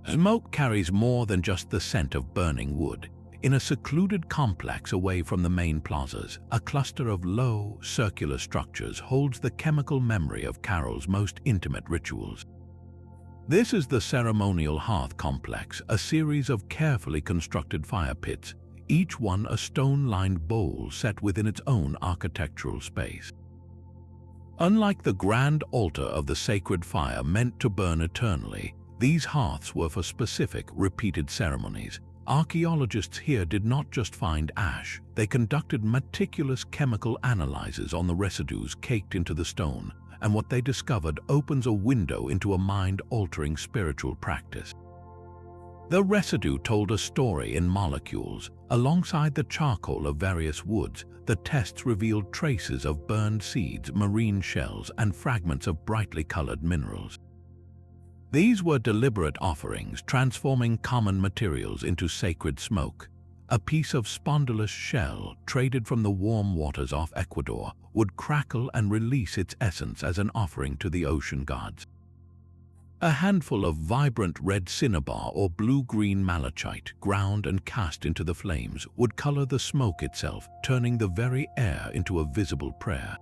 Smoke carries more than just the scent of burning wood. In a secluded complex away from the main plazas, a cluster of low, circular structures holds the chemical memory of Caral's most intimate rituals. This is the ceremonial hearth complex, a series of carefully constructed fire pits, each one a stone-lined bowl set within its own architectural space. Unlike the grand altar of the sacred fire meant to burn eternally, these hearths were for specific, repeated ceremonies. Archaeologists here did not just find ash, they conducted meticulous chemical analyses on the residues caked into the stone, and what they discovered opens a window into a mind-altering spiritual practice. The residue told a story in molecules. Alongside the charcoal of various woods, the tests revealed traces of burned seeds, marine shells, and fragments of brightly colored minerals. These were deliberate offerings, transforming common materials into sacred smoke. A piece of spondylus shell, traded from the warm waters off Ecuador, would crackle and release its essence as an offering to the ocean gods. A handful of vibrant red cinnabar or blue-green malachite, ground and cast into the flames, would color the smoke itself, turning the very air into a visible prayer.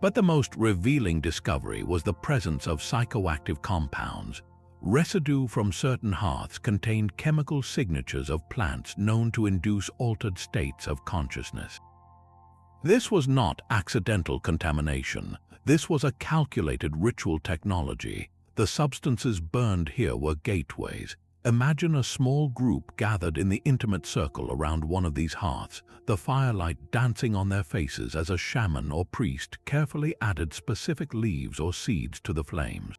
But the most revealing discovery was the presence of psychoactive compounds. Residue from certain hearths contained chemical signatures of plants known to induce altered states of consciousness. This was not accidental contamination. This was a calculated ritual technology. The substances burned here were gateways, Imagine a small group gathered in the intimate circle around one of these hearths, the firelight dancing on their faces as a shaman or priest carefully added specific leaves or seeds to the flames.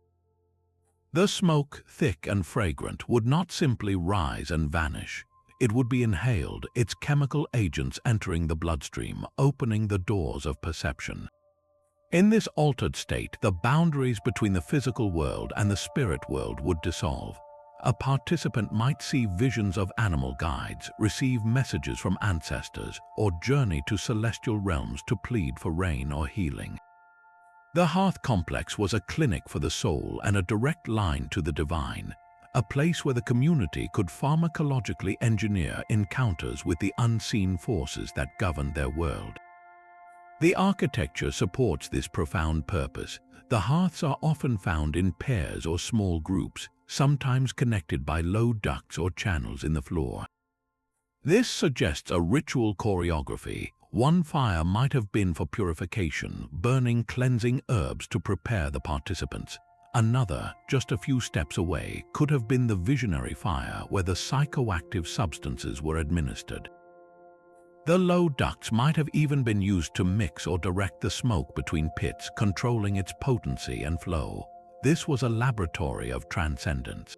The smoke, thick and fragrant, would not simply rise and vanish. It would be inhaled, its chemical agents entering the bloodstream, opening the doors of perception. In this altered state, the boundaries between the physical world and the spirit world would dissolve. A participant might see visions of animal guides, receive messages from ancestors, or journey to celestial realms to plead for rain or healing. The hearth complex was a clinic for the soul and a direct line to the divine, a place where the community could pharmacologically engineer encounters with the unseen forces that governed their world. The architecture supports this profound purpose. The hearths are often found in pairs or small groups, sometimes connected by low ducts or channels in the floor. This suggests a ritual choreography. One fire might have been for purification, burning cleansing herbs to prepare the participants. Another, just a few steps away, could have been the visionary fire where the psychoactive substances were administered. The low ducts might have even been used to mix or direct the smoke between pits, controlling its potency and flow. This was a laboratory of transcendence.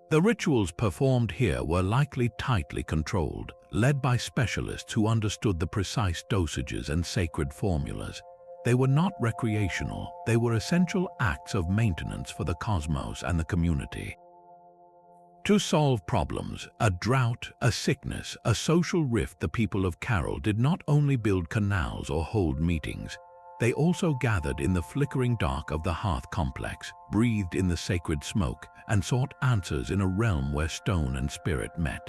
The rituals performed here were likely tightly controlled, led by specialists who understood the precise dosages and sacred formulas. They were not recreational, they were essential acts of maintenance for the cosmos and the community. To solve problems, a drought, a sickness, a social rift, the people of Caral did not only build canals or hold meetings, they also gathered in the flickering dark of the hearth complex, breathed in the sacred smoke, and sought answers in a realm where stone and spirit met.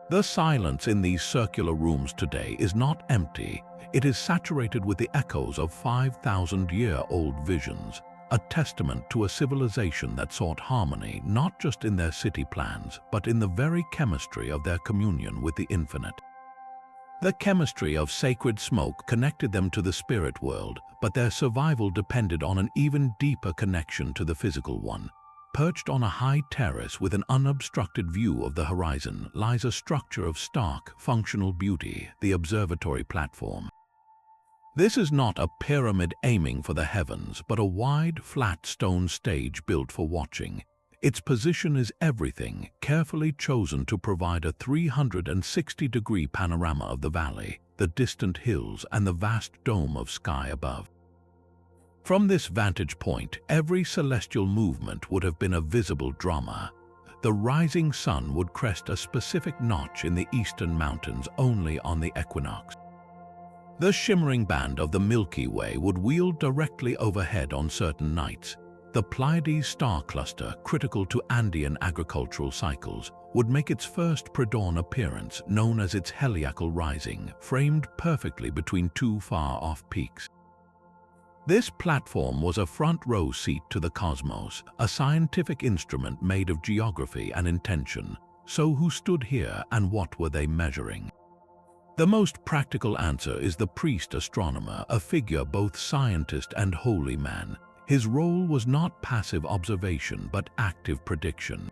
The silence in these circular rooms today is not empty, it is saturated with the echoes of 5,000-year-old visions, a testament to a civilization that sought harmony not just in their city plans, but in the very chemistry of their communion with the infinite. The chemistry of sacred smoke connected them to the spirit world, but their survival depended on an even deeper connection to the physical one. Perched on a high terrace with an unobstructed view of the horizon lies a structure of stark, functional beauty, the observatory platform. This is not a pyramid aiming for the heavens, but a wide, flat stone stage built for watching. Its position is everything, carefully chosen to provide a 360-degree panorama of the valley, the distant hills, and the vast dome of sky above. From this vantage point, every celestial movement would have been a visible drama. The rising sun would crest a specific notch in the eastern mountains only on the equinox. The shimmering band of the Milky Way would wheel directly overhead on certain nights. The Pleiades star cluster, critical to Andean agricultural cycles, would make its first pre-dawn appearance, known as its heliacal rising, framed perfectly between two far-off peaks. This platform was a front-row seat to the cosmos, a scientific instrument made of geography and intention. So who stood here and what were they measuring? The most practical answer is the priest-astronomer, a figure both scientist and holy man. His role was not passive observation but active prediction.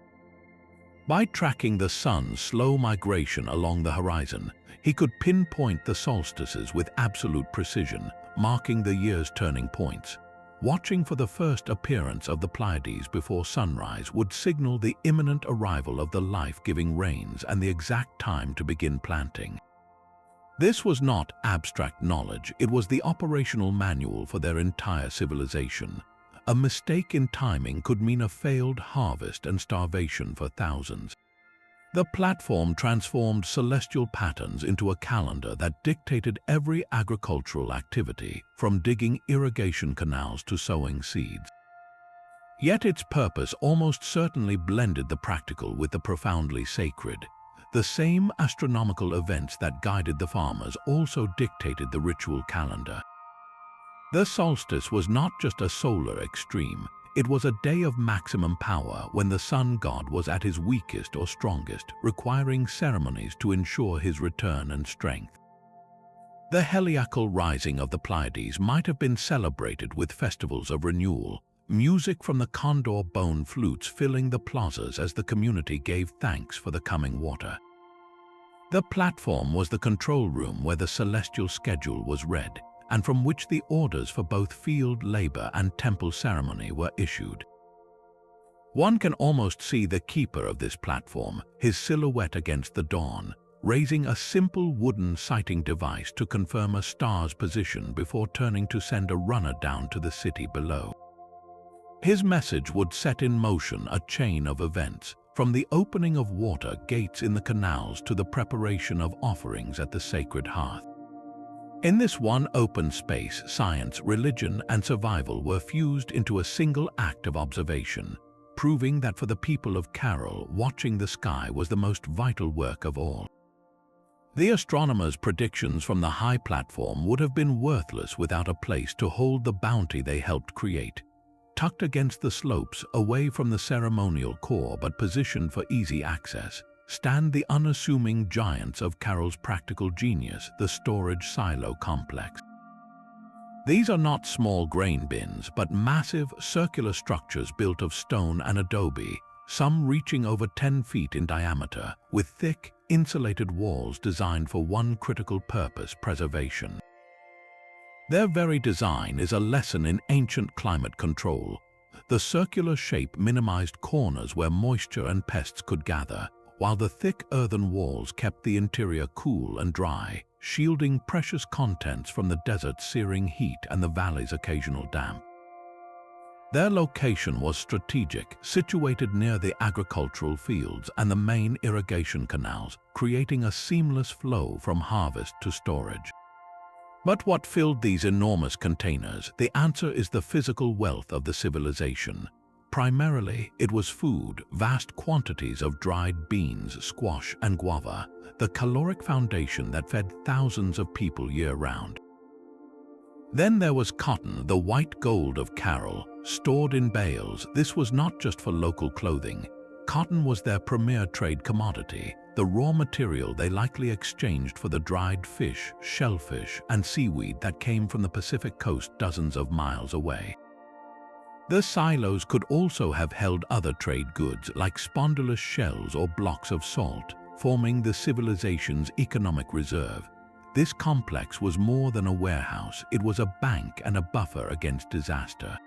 By tracking the sun's slow migration along the horizon, he could pinpoint the solstices with absolute precision, marking the year's turning points. Watching for the first appearance of the Pleiades before sunrise would signal the imminent arrival of the life-giving rains and the exact time to begin planting. This was not abstract knowledge, it was the operational manual for their entire civilization. A mistake in timing could mean a failed harvest and starvation for thousands. The platform transformed celestial patterns into a calendar that dictated every agricultural activity, from digging irrigation canals to sowing seeds. Yet its purpose almost certainly blended the practical with the profoundly sacred. The same astronomical events that guided the farmers also dictated the ritual calendar. The solstice was not just a solar extreme, it was a day of maximum power when the sun god was at his weakest or strongest, requiring ceremonies to ensure his return and strength. The heliacal rising of the Pleiades might have been celebrated with festivals of renewal, music from the condor bone flutes filling the plazas as the community gave thanks for the coming water. The platform was the control room where the celestial schedule was read, and from which the orders for both field labor and temple ceremony were issued. One can almost see the keeper of this platform, his silhouette against the dawn, raising a simple wooden sighting device to confirm a star's position before turning to send a runner down to the city below. His message would set in motion a chain of events, from the opening of water gates in the canals to the preparation of offerings at the sacred hearth. In this one open space, science, religion, and survival were fused into a single act of observation, proving that for the people of Caral, watching the sky was the most vital work of all. The astronomers' predictions from the high platform would have been worthless without a place to hold the bounty they helped create. Tucked against the slopes, away from the ceremonial core but positioned for easy access, stand the unassuming giants of Caral's practical genius, the storage silo complex. These are not small grain bins, but massive, circular structures built of stone and adobe, some reaching over 10 feet in diameter, with thick, insulated walls designed for one critical purpose: preservation. Their very design is a lesson in ancient climate control. The circular shape minimized corners where moisture and pests could gather, while the thick earthen walls kept the interior cool and dry, shielding precious contents from the desert's searing heat and the valley's occasional damp. Their location was strategic, situated near the agricultural fields and the main irrigation canals, creating a seamless flow from harvest to storage. But what filled these enormous containers? The answer is the physical wealth of the civilization. Primarily, it was food, vast quantities of dried beans, squash, and guava, the caloric foundation that fed thousands of people year-round. Then there was cotton, the white gold of Caral, stored in bales. This was not just for local clothing. Cotton was their premier trade commodity, the raw material they likely exchanged for the dried fish, shellfish, and seaweed that came from the Pacific coast dozens of miles away. The silos could also have held other trade goods like spondylus shells or blocks of salt, forming the civilization's economic reserve. This complex was more than a warehouse, it was a bank and a buffer against disaster.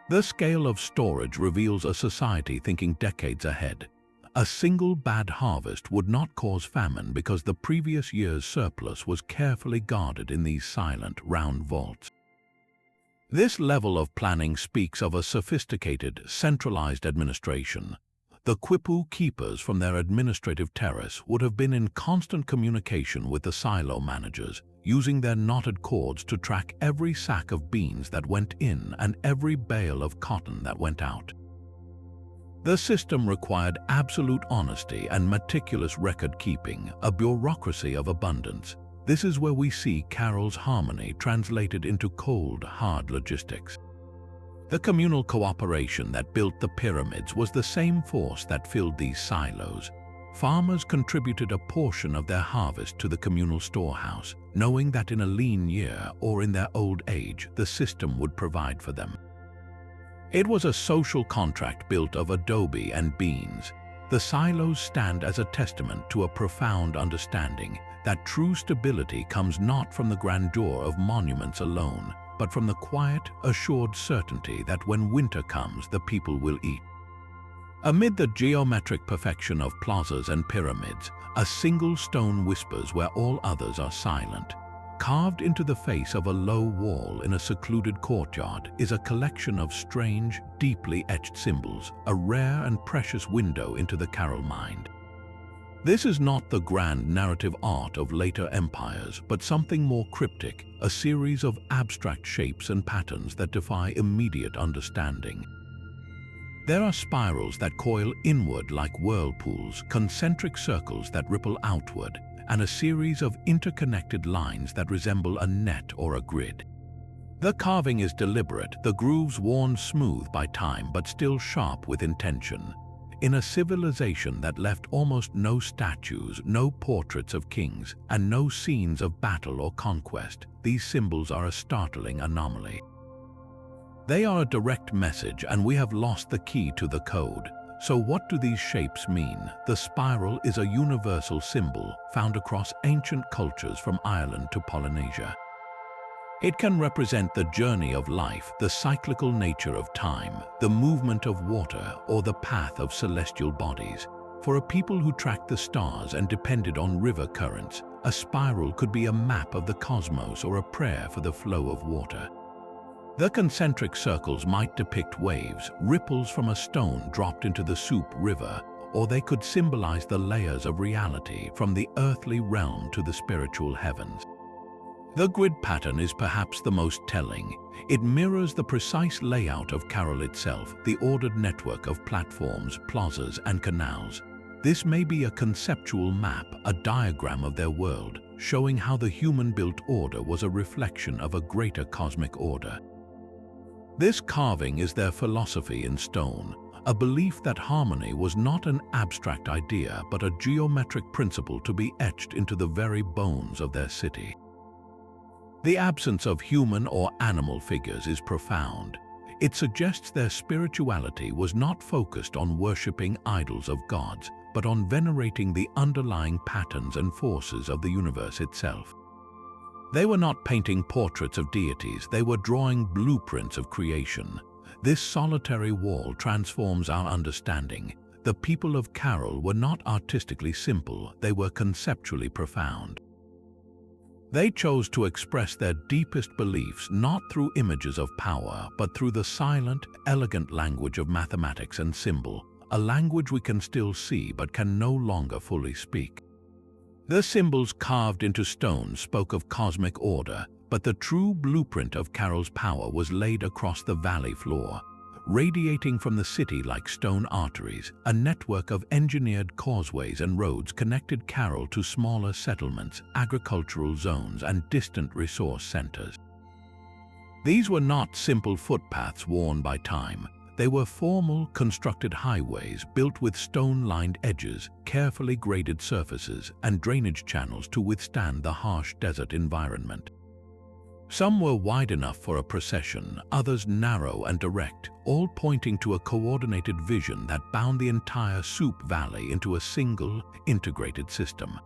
The scale of storage reveals a society thinking decades ahead. A single bad harvest would not cause famine because the previous year's surplus was carefully guarded in these silent, round vaults. This level of planning speaks of a sophisticated, centralized administration. The Quipus keepers from their administrative terrace would have been in constant communication with the silo managers, using their knotted cords to track every sack of beans that went in and every bale of cotton that went out. The system required absolute honesty and meticulous record-keeping, a bureaucracy of abundance. This is where we see Caral's harmony translated into cold, hard logistics. The communal cooperation that built the pyramids was the same force that filled these silos. Farmers contributed a portion of their harvest to the communal storehouse, knowing that in a lean year or in their old age, the system would provide for them. It was a social contract built of adobe and beans. The silos stand as a testament to a profound understanding that true stability comes not from the grandeur of monuments alone, but from the quiet, assured certainty that when winter comes, the people will eat. Amid the geometric perfection of plazas and pyramids, a single stone whispers where all others are silent. Carved into the face of a low wall in a secluded courtyard is a collection of strange, deeply etched symbols, a rare and precious window into the Caral mind. This is not the grand narrative art of later empires, but something more cryptic, a series of abstract shapes and patterns that defy immediate understanding. There are spirals that coil inward like whirlpools, concentric circles that ripple outward, and a series of interconnected lines that resemble a net or a grid. The carving is deliberate, the grooves worn smooth by time but still sharp with intention. In a civilization that left almost no statues, no portraits of kings, and no scenes of battle or conquest, these symbols are a startling anomaly. They are a direct message, and we have lost the key to the code. So what do these shapes mean? The spiral is a universal symbol found across ancient cultures from Ireland to Polynesia. It can represent the journey of life, the cyclical nature of time, the movement of water, or the path of celestial bodies. For a people who tracked the stars and depended on river currents, a spiral could be a map of the cosmos or a prayer for the flow of water. The concentric circles might depict waves, ripples from a stone dropped into the Soup River, or they could symbolize the layers of reality from the earthly realm to the spiritual heavens. The grid pattern is perhaps the most telling. It mirrors the precise layout of Caral itself, the ordered network of platforms, plazas, and canals. This may be a conceptual map, a diagram of their world, showing how the human-built order was a reflection of a greater cosmic order. This carving is their philosophy in stone, a belief that harmony was not an abstract idea but a geometric principle to be etched into the very bones of their city. The absence of human or animal figures is profound. It suggests their spirituality was not focused on worshipping idols of gods, but on venerating the underlying patterns and forces of the universe itself. They were not painting portraits of deities, they were drawing blueprints of creation. This solitary wall transforms our understanding. The people of Caral were not artistically simple, they were conceptually profound. They chose to express their deepest beliefs not through images of power, but through the silent, elegant language of mathematics and symbol, a language we can still see but can no longer fully speak. The symbols carved into stone spoke of cosmic order, but the true blueprint of Caral's power was laid across the valley floor. Radiating from the city like stone arteries, a network of engineered causeways and roads connected Caral to smaller settlements, agricultural zones, and distant resource centers. These were not simple footpaths worn by time. They were formal, constructed highways built with stone-lined edges, carefully graded surfaces, and drainage channels to withstand the harsh desert environment. Some were wide enough for a procession, others narrow and direct, all pointing to a coordinated vision that bound the entire Soup Valley into a single, integrated system.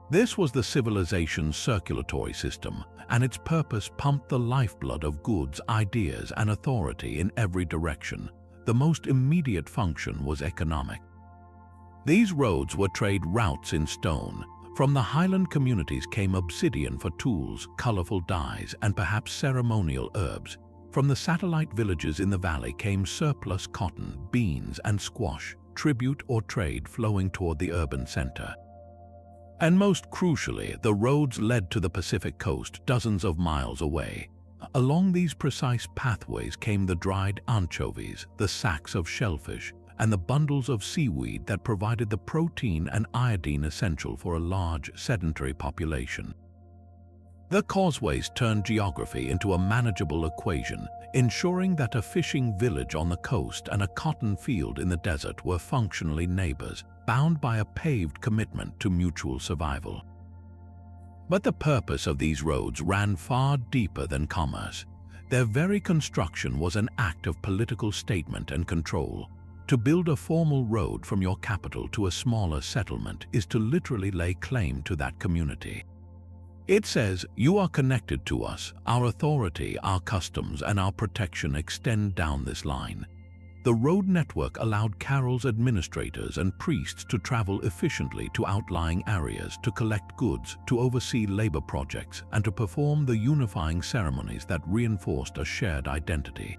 This was the civilization's circulatory system, and its purpose pumped the lifeblood of goods, ideas, and authority in every direction. The most immediate function was economic. These roads were trade routes in stone. From the highland communities came obsidian for tools, colorful dyes, and perhaps ceremonial herbs. From the satellite villages in the valley came surplus cotton, beans, and squash, tribute or trade flowing toward the urban center. And most crucially, the roads led to the Pacific coast, dozens of miles away. Along these precise pathways came the dried anchovies, the sacks of shellfish, and the bundles of seaweed that provided the protein and iodine essential for a large, sedentary population. The causeways turned geography into a manageable equation, ensuring that a fishing village on the coast and a cotton field in the desert were functionally neighbors, bound by a paved commitment to mutual survival. But the purpose of these roads ran far deeper than commerce. Their very construction was an act of political statement and control. To build a formal road from your capital to a smaller settlement is to literally lay claim to that community. It says, "You are connected to us. Our authority, our customs, and our protection extend down this line." The road network allowed Caral's administrators and priests to travel efficiently to outlying areas, to collect goods, to oversee labor projects, and to perform the unifying ceremonies that reinforced a shared identity.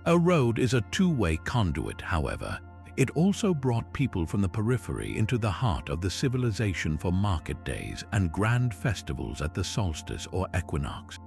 A road is a two-way conduit, however. It also brought people from the periphery into the heart of the civilization for market days and grand festivals at the solstice or equinox.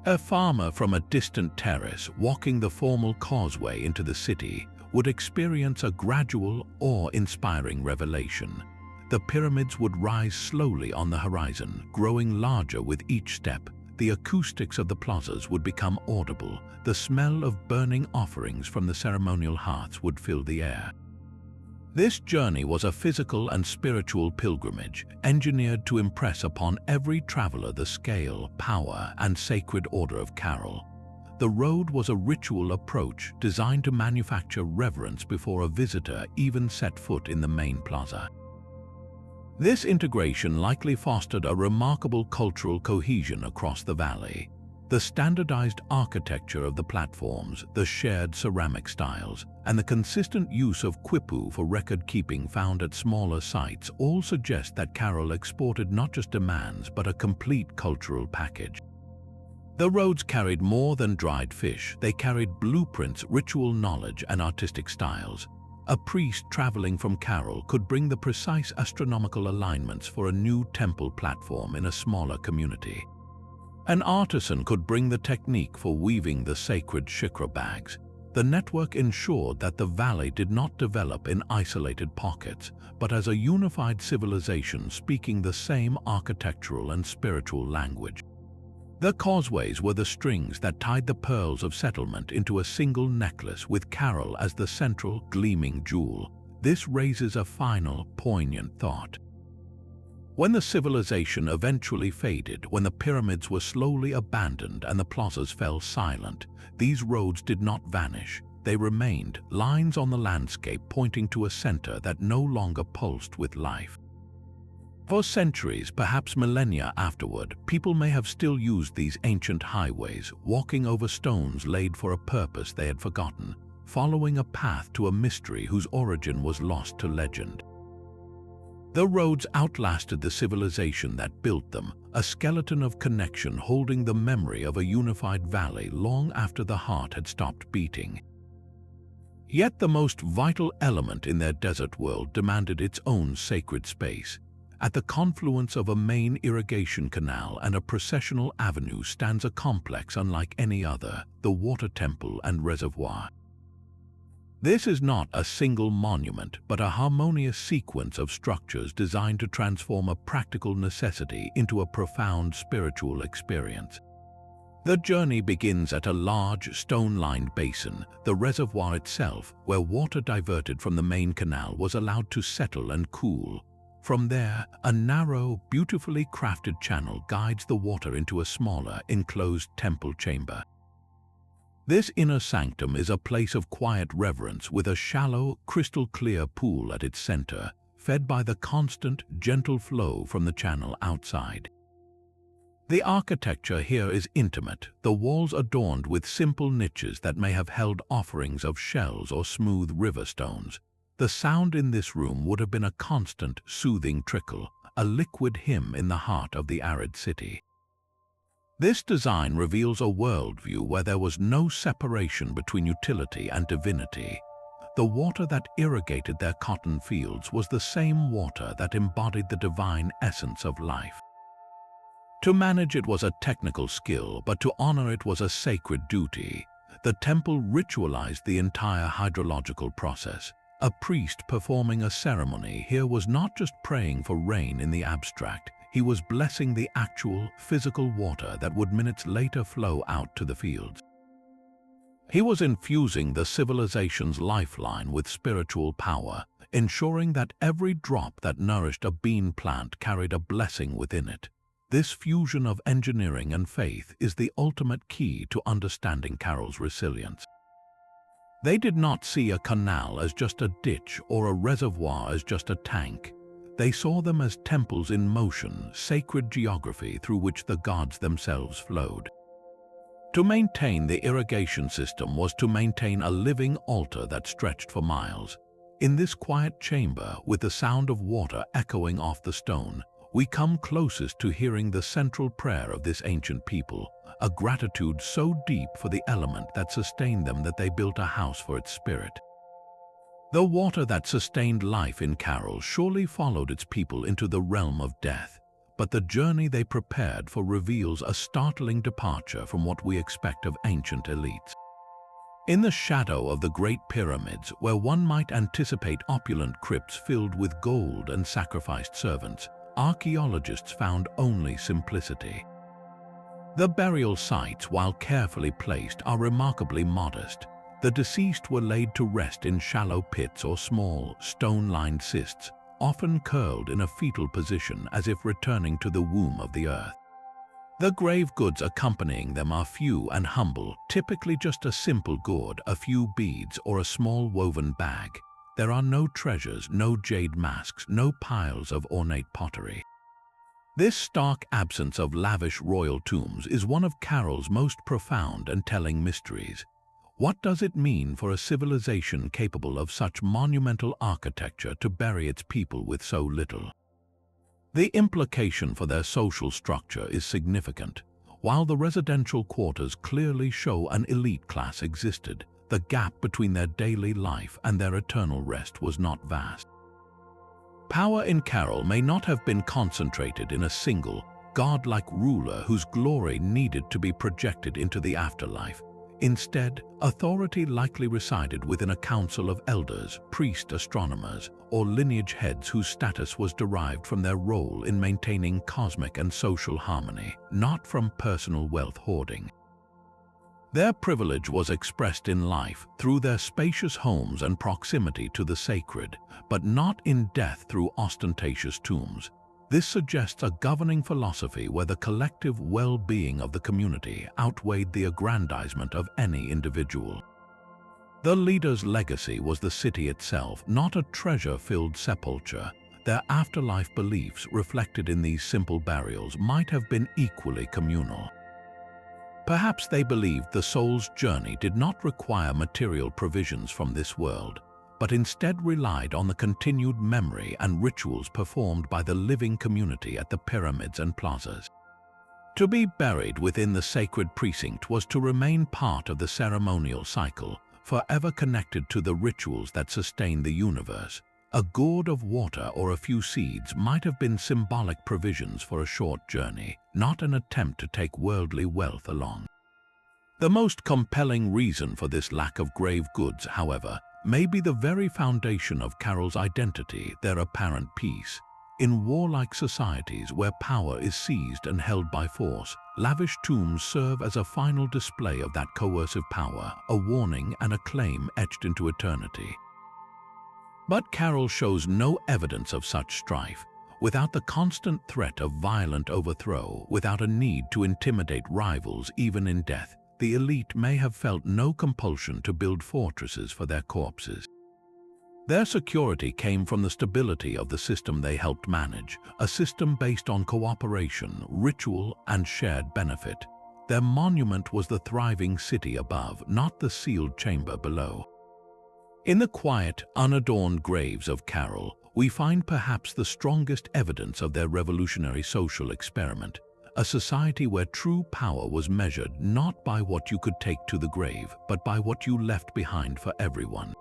A farmer from a distant terrace walking the formal causeway into the city would experience a gradual, awe-inspiring revelation. The pyramids would rise slowly on the horizon, growing larger with each step. The acoustics of the plazas would become audible. The smell of burning offerings from the ceremonial hearths would fill the air. This journey was a physical and spiritual pilgrimage, engineered to impress upon every traveler the scale, power, and sacred order of Caral. The road was a ritual approach designed to manufacture reverence before a visitor even set foot in the main plaza. This integration likely fostered a remarkable cultural cohesion across the valley. The standardized architecture of the platforms, the shared ceramic styles, and the consistent use of quipu for record-keeping found at smaller sites all suggest that Caral exported not just demands but a complete cultural package. The roads carried more than dried fish. They carried blueprints, ritual knowledge, and artistic styles. A priest traveling from Caral could bring the precise astronomical alignments for a new temple platform in a smaller community. An artisan could bring the technique for weaving the sacred shikra bags. The network ensured that the valley did not develop in isolated pockets, but as a unified civilization speaking the same architectural and spiritual language. The causeways were the strings that tied the pearls of settlement into a single necklace, with Caral as the central, gleaming jewel. This raises a final, poignant thought. When the civilization eventually faded, when the pyramids were slowly abandoned and the plazas fell silent, these roads did not vanish. They remained, lines on the landscape pointing to a center that no longer pulsed with life. For centuries, perhaps millennia afterward, people may have still used these ancient highways, walking over stones laid for a purpose they had forgotten, following a path to a mystery whose origin was lost to legend. The roads outlasted the civilization that built them, a skeleton of connection holding the memory of a unified valley long after the heart had stopped beating. Yet the most vital element in their desert world demanded its own sacred space. At the confluence of a main irrigation canal and a processional avenue stands a complex unlike any other, the water temple and reservoir. This is not a single monument, but a harmonious sequence of structures designed to transform a practical necessity into a profound spiritual experience. The journey begins at a large, stone-lined basin, the reservoir itself, where water diverted from the main canal was allowed to settle and cool. From there, a narrow, beautifully crafted channel guides the water into a smaller, enclosed temple chamber. This inner sanctum is a place of quiet reverence with a shallow, crystal-clear pool at its center, fed by the constant, gentle flow from the channel outside. The architecture here is intimate, the walls adorned with simple niches that may have held offerings of shells or smooth river stones. The sound in this room would have been a constant, soothing trickle, a liquid hymn in the heart of the arid city. This design reveals a worldview where there was no separation between utility and divinity. The water that irrigated their cotton fields was the same water that embodied the divine essence of life. To manage it was a technical skill, but to honor it was a sacred duty. The temple ritualized the entire hydrological process. A priest performing a ceremony here was not just praying for rain in the abstract. He was blessing the actual, physical water that would minutes later flow out to the fields. He was infusing the civilization's lifeline with spiritual power, ensuring that every drop that nourished a bean plant carried a blessing within it. This fusion of engineering and faith is the ultimate key to understanding Caral's resilience. They did not see a canal as just a ditch or a reservoir as just a tank. They saw them as temples in motion, sacred geography through which the gods themselves flowed. To maintain the irrigation system was to maintain a living altar that stretched for miles. In this quiet chamber, with the sound of water echoing off the stone, we come closest to hearing the central prayer of this ancient people, a gratitude so deep for the element that sustained them that they built a house for its spirit. The water that sustained life in Caral surely followed its people into the realm of death, but the journey they prepared for reveals a startling departure from what we expect of ancient elites. In the shadow of the Great Pyramids, where one might anticipate opulent crypts filled with gold and sacrificed servants, archaeologists found only simplicity. The burial sites, while carefully placed, are remarkably modest. The deceased were laid to rest in shallow pits or small, stone-lined cists, often curled in a fetal position as if returning to the womb of the earth. The grave goods accompanying them are few and humble, typically just a simple gourd, a few beads, or a small woven bag. There are no treasures, no jade masks, no piles of ornate pottery. This stark absence of lavish royal tombs is one of Caral's most profound and telling mysteries. What does it mean for a civilization capable of such monumental architecture to bury its people with so little? The implication for their social structure is significant. While the residential quarters clearly show an elite class existed, the gap between their daily life and their eternal rest was not vast. Power in Caral may not have been concentrated in a single, godlike ruler whose glory needed to be projected into the afterlife. Instead, authority likely resided within a council of elders, priest astronomers, or lineage heads whose status was derived from their role in maintaining cosmic and social harmony, not from personal wealth hoarding. Their privilege was expressed in life through their spacious homes and proximity to the sacred, but not in death through ostentatious tombs. This suggests a governing philosophy where the collective well-being of the community outweighed the aggrandizement of any individual. The leader's legacy was the city itself, not a treasure-filled sepulchre. Their afterlife beliefs reflected in these simple burials might have been equally communal. Perhaps they believed the soul's journey did not require material provisions from this world, but instead relied on the continued memory and rituals performed by the living community at the pyramids and plazas. To be buried within the sacred precinct was to remain part of the ceremonial cycle, forever connected to the rituals that sustain the universe. A gourd of water or a few seeds might have been symbolic provisions for a short journey, not an attempt to take worldly wealth along. The most compelling reason for this lack of grave goods, however, may be the very foundation of Caral's identity, their apparent peace. In warlike societies where power is seized and held by force, lavish tombs serve as a final display of that coercive power, a warning and a claim etched into eternity. But Caral shows no evidence of such strife. Without the constant threat of violent overthrow, without a need to intimidate rivals even in death, the elite may have felt no compulsion to build fortresses for their corpses. Their security came from the stability of the system they helped manage, a system based on cooperation, ritual, and shared benefit. Their monument was the thriving city above, not the sealed chamber below. In the quiet, unadorned graves of Caral, we find perhaps the strongest evidence of their revolutionary social experiment, a society where true power was measured not by what you could take to the grave, but by what you left behind for everyone.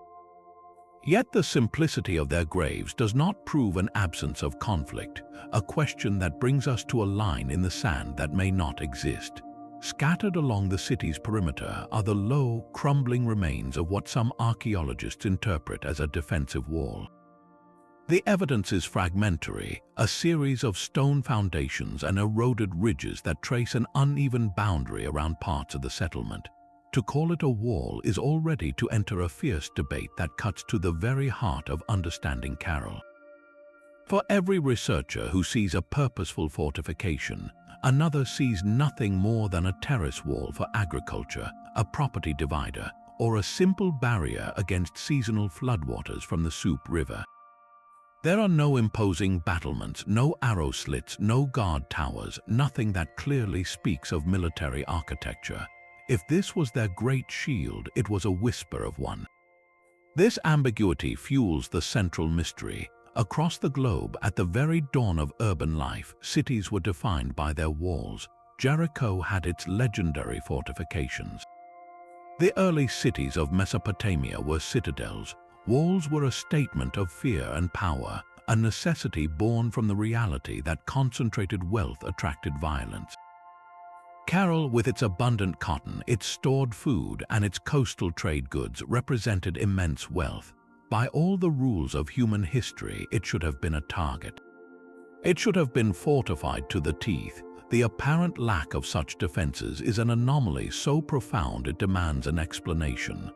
Yet the simplicity of their graves does not prove an absence of conflict, a question that brings us to a line in the sand that may not exist. Scattered along the city's perimeter are the low, crumbling remains of what some archaeologists interpret as a defensive wall. The evidence is fragmentary, a series of stone foundations and eroded ridges that trace an uneven boundary around parts of the settlement. To call it a wall is already to enter a fierce debate that cuts to the very heart of understanding Caral. For every researcher who sees a purposeful fortification, another sees nothing more than a terrace wall for agriculture, a property divider, or a simple barrier against seasonal floodwaters from the Soup River. There are no imposing battlements, no arrow slits, no guard towers, nothing that clearly speaks of military architecture. If this was their great shield, it was a whisper of one. This ambiguity fuels the central mystery. Across the globe, at the very dawn of urban life, cities were defined by their walls. Jericho had its legendary fortifications. The early cities of Mesopotamia were citadels. Walls were a statement of fear and power, a necessity born from the reality that concentrated wealth attracted violence. Caral, with its abundant cotton, its stored food, and its coastal trade goods, represented immense wealth. By all the rules of human history, it should have been a target. It should have been fortified to the teeth. The apparent lack of such defenses is an anomaly so profound it demands an explanation.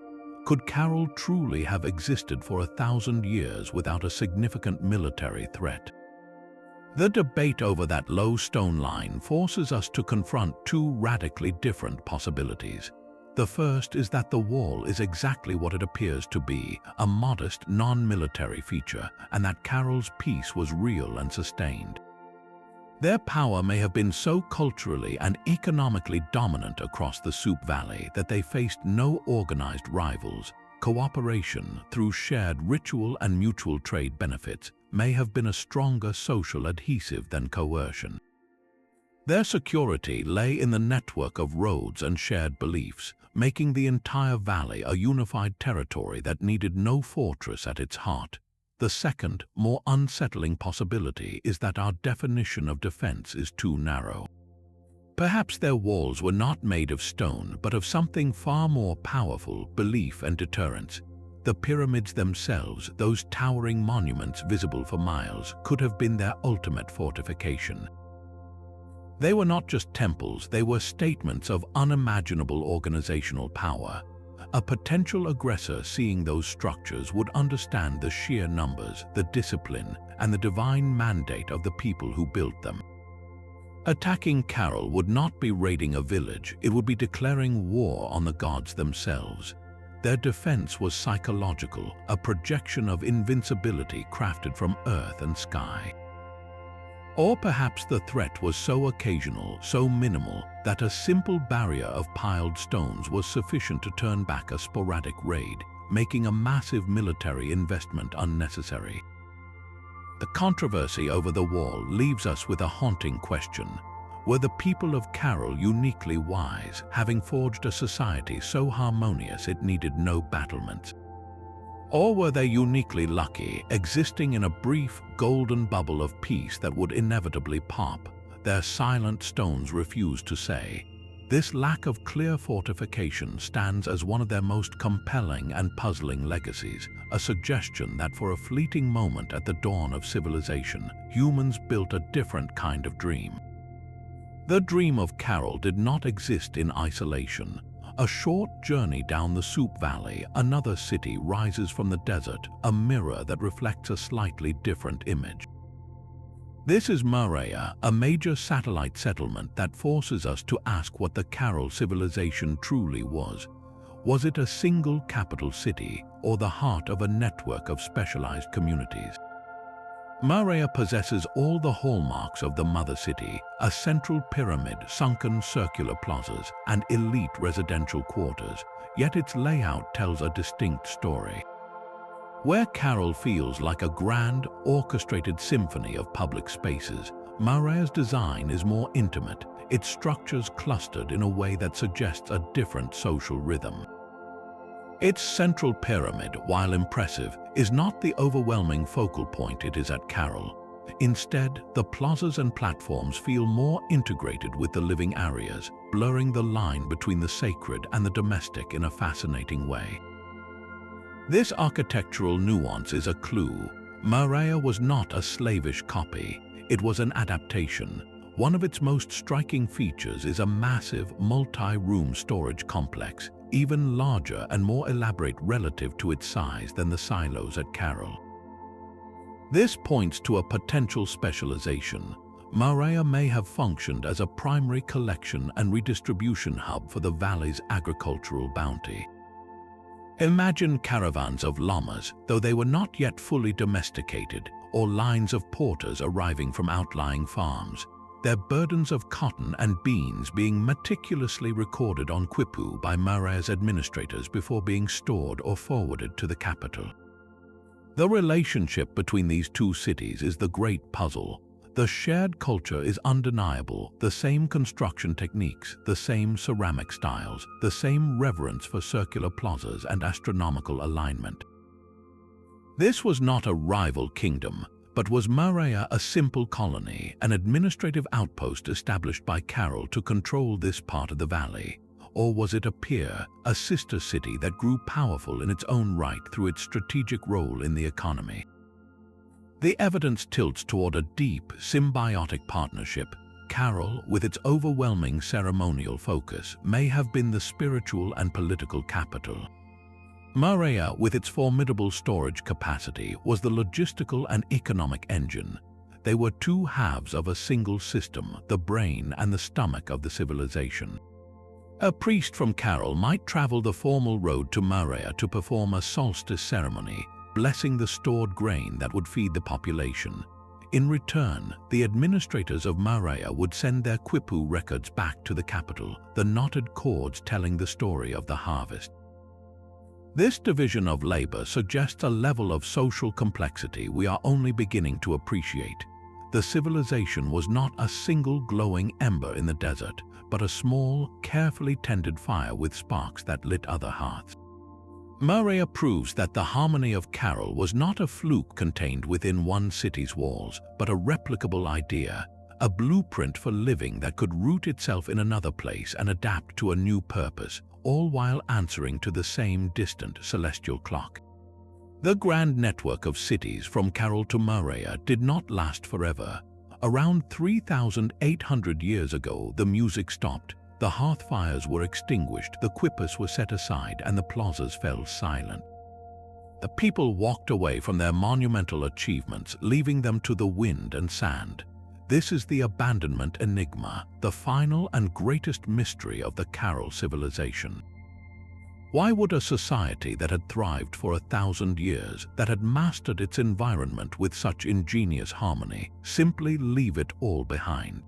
Could Caral truly have existed for 1,000 years without a significant military threat? The debate over that low stone line forces us to confront two radically different possibilities. The first is that the wall is exactly what it appears to be, a modest, non-military feature, and that Caral's peace was real and sustained. Their power may have been so culturally and economically dominant across the Soup Valley that they faced no organized rivals. Cooperation through shared ritual and mutual trade benefits may have been a stronger social adhesive than coercion. Their security lay in the network of roads and shared beliefs, making the entire valley a unified territory that needed no fortress at its heart. The second, more unsettling possibility is that our definition of defense is too narrow. Perhaps their walls were not made of stone, but of something far more powerful: belief and deterrence. The pyramids themselves, those towering monuments visible for miles, could have been their ultimate fortification. They were not just temples, they were statements of unimaginable organizational power. A potential aggressor seeing those structures would understand the sheer numbers, the discipline, and the divine mandate of the people who built them. Attacking Caral would not be raiding a village, it would be declaring war on the gods themselves. Their defense was psychological, a projection of invincibility crafted from earth and sky. Or perhaps the threat was so occasional, so minimal, that a simple barrier of piled stones was sufficient to turn back a sporadic raid, making a massive military investment unnecessary. The controversy over the wall leaves us with a haunting question. Were the people of Caral uniquely wise, having forged a society so harmonious it needed no battlements? Or were they uniquely lucky, existing in a brief, golden bubble of peace that would inevitably pop? Their silent stones refuse to say. This lack of clear fortification stands as one of their most compelling and puzzling legacies, a suggestion that for a fleeting moment at the dawn of civilization, humans built a different kind of dream. The dream of Caral did not exist in isolation. A short journey down the Soup Valley, another city rises from the desert, a mirror that reflects a slightly different image. This is Mauraya, a major satellite settlement that forces us to ask what the Caral civilization truly was. Was it a single capital city, or the heart of a network of specialized communities? Mauraya possesses all the hallmarks of the mother city: a central pyramid, sunken circular plazas, and elite residential quarters, yet its layout tells a distinct story. Where Caral feels like a grand, orchestrated symphony of public spaces, Mauraya's design is more intimate, its structures clustered in a way that suggests a different social rhythm. Its central pyramid, while impressive, is not the overwhelming focal point it is at Caral. Instead, the plazas and platforms feel more integrated with the living areas, blurring the line between the sacred and the domestic in a fascinating way. This architectural nuance is a clue. Mauraya was not a slavish copy, it was an adaptation. One of its most striking features is a massive, multi-room storage complex, even larger and more elaborate relative to its size than the silos at Caral. This points to a potential specialization. Mauraya may have functioned as a primary collection and redistribution hub for the valley's agricultural bounty. Imagine caravans of llamas, though they were not yet fully domesticated, or lines of porters arriving from outlying farms, their burdens of cotton and beans being meticulously recorded on Quipus by Mauraya's administrators before being stored or forwarded to the capital. The relationship between these two cities is the great puzzle. The shared culture is undeniable, the same construction techniques, the same ceramic styles, the same reverence for circular plazas and astronomical alignment. This was not a rival kingdom, but was Mauraya a simple colony, an administrative outpost established by Caral to control this part of the valley? Or was it a peer, a sister city that grew powerful in its own right through its strategic role in the economy? The evidence tilts toward a deep, symbiotic partnership. Caral, with its overwhelming ceremonial focus, may have been the spiritual and political capital. Mauraya, with its formidable storage capacity, was the logistical and economic engine. They were two halves of a single system, the brain and the stomach of the civilization. A priest from Caral might travel the formal road to Marea to perform a solstice ceremony, blessing the stored grain that would feed the population. In return, the administrators of Marea would send their Quipus records back to the capital, the knotted cords telling the story of the harvest. This division of labor suggests a level of social complexity we are only beginning to appreciate. The civilization was not a single glowing ember in the desert, but a small, carefully tended fire with sparks that lit other hearths. Marea proves that the harmony of Caral was not a fluke contained within one city's walls, but a replicable idea, a blueprint for living that could root itself in another place and adapt to a new purpose, all while answering to the same distant celestial clock. The grand network of cities from Caral to Marea did not last forever. Around 3,800 years ago, the music stopped. The hearth fires were extinguished, the Quipus were set aside, and the plazas fell silent. The people walked away from their monumental achievements, leaving them to the wind and sand. This is the abandonment enigma, the final and greatest mystery of the Caral civilization. Why would a society that had thrived for 1,000 years, that had mastered its environment with such ingenious harmony, simply leave it all behind?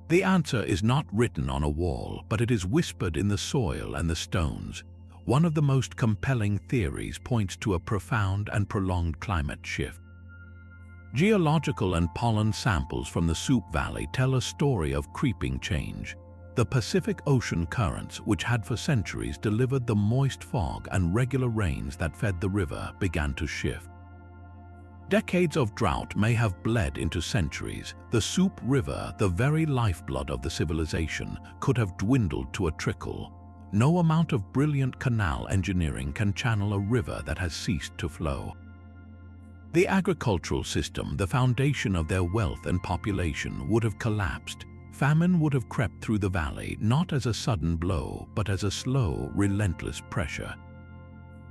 The answer is not written on a wall, but it is whispered in the soil and the stones. One of the most compelling theories points to a profound and prolonged climate shift. Geological and pollen samples from the Soup Valley tell a story of creeping change. The Pacific Ocean currents, which had for centuries delivered the moist fog and regular rains that fed the river, began to shift. Decades of drought may have bled into centuries. The Soup River, the very lifeblood of the civilization, could have dwindled to a trickle. No amount of brilliant canal engineering can channel a river that has ceased to flow. The agricultural system, the foundation of their wealth and population, would have collapsed. Famine would have crept through the valley, not as a sudden blow, but as a slow, relentless pressure.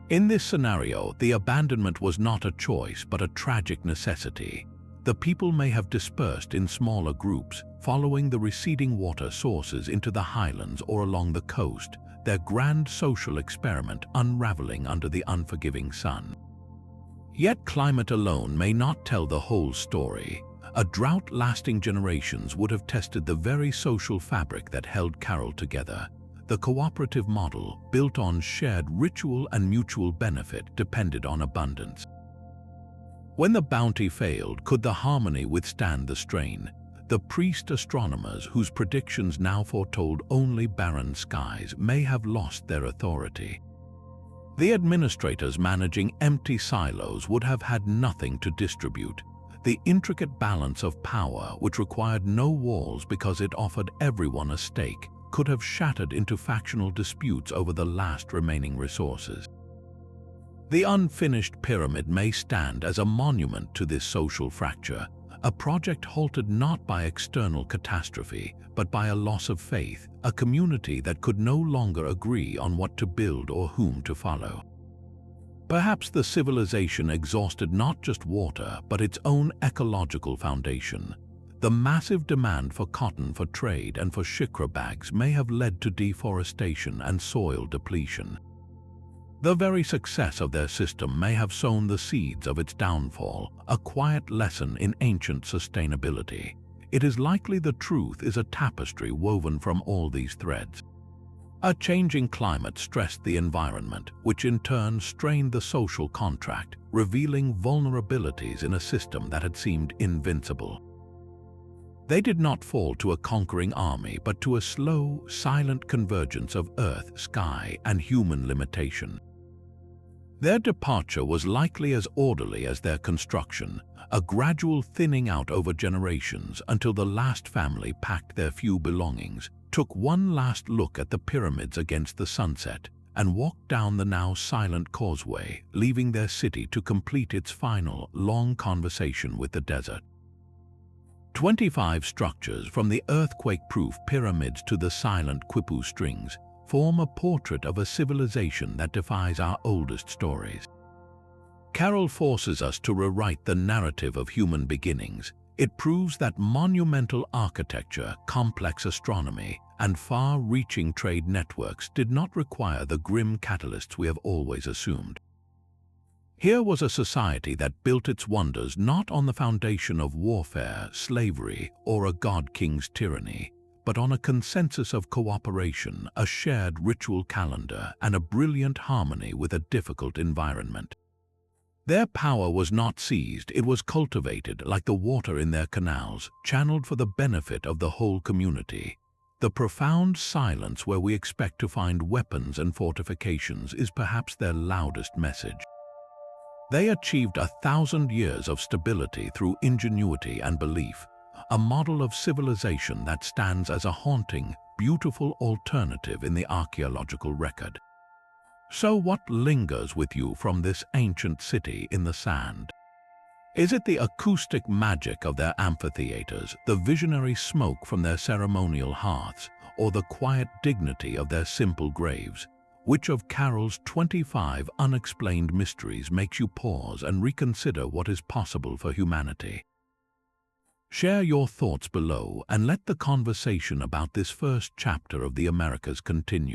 In this scenario, the abandonment was not a choice, but a tragic necessity. The people may have dispersed in smaller groups, following the receding water sources into the highlands or along the coast, their grand social experiment unraveling under the unforgiving sun. Yet climate alone may not tell the whole story. A drought lasting generations would have tested the very social fabric that held Caral together. The cooperative model, built on shared ritual and mutual benefit, depended on abundance. When the bounty failed, could the harmony withstand the strain? The priest astronomers, whose predictions now foretold only barren skies, may have lost their authority. The administrators managing empty silos would have had nothing to distribute. The intricate balance of power, which required no walls because it offered everyone a stake, could have shattered into factional disputes over the last remaining resources. The unfinished pyramid may stand as a monument to this social fracture, a project halted not by external catastrophe, but by a loss of faith, a community that could no longer agree on what to build or whom to follow. Perhaps the civilization exhausted not just water, but its own ecological foundation. The massive demand for cotton for trade and for shikra bags may have led to deforestation and soil depletion. The very success of their system may have sown the seeds of its downfall, a quiet lesson in ancient sustainability. It is likely the truth is a tapestry woven from all these threads. A changing climate stressed the environment, which in turn strained the social contract, revealing vulnerabilities in a system that had seemed invincible. They did not fall to a conquering army, but to a slow, silent convergence of earth, sky, and human limitation. Their departure was likely as orderly as their construction, a gradual thinning out over generations until the last family packed their few belongings, took one last look at the pyramids against the sunset, and walked down the now silent causeway, leaving their city to complete its final, long conversation with the desert. 25 structures, from the earthquake-proof pyramids to the silent Quipus strings, form a portrait of a civilization that defies our oldest stories. Caral forces us to rewrite the narrative of human beginnings. It proves that monumental architecture, complex astronomy, and far-reaching trade networks did not require the grim catalysts we have always assumed. Here was a society that built its wonders not on the foundation of warfare, slavery, or a god-king's tyranny, but on a consensus of cooperation, a shared ritual calendar, and a brilliant harmony with a difficult environment. Their power was not seized, it was cultivated like the water in their canals, channeled for the benefit of the whole community. The profound silence where we expect to find weapons and fortifications is perhaps their loudest message. They achieved 1,000 years of stability through ingenuity and belief, a model of civilization that stands as a haunting, beautiful alternative in the archaeological record. So what lingers with you from this ancient city in the sand? Is it the acoustic magic of their amphitheaters, the visionary smoke from their ceremonial hearths, or the quiet dignity of their simple graves? Which of Caral's 25 unexplained mysteries makes you pause and reconsider what is possible for humanity? Share your thoughts below and let the conversation about this first chapter of the Americas continue.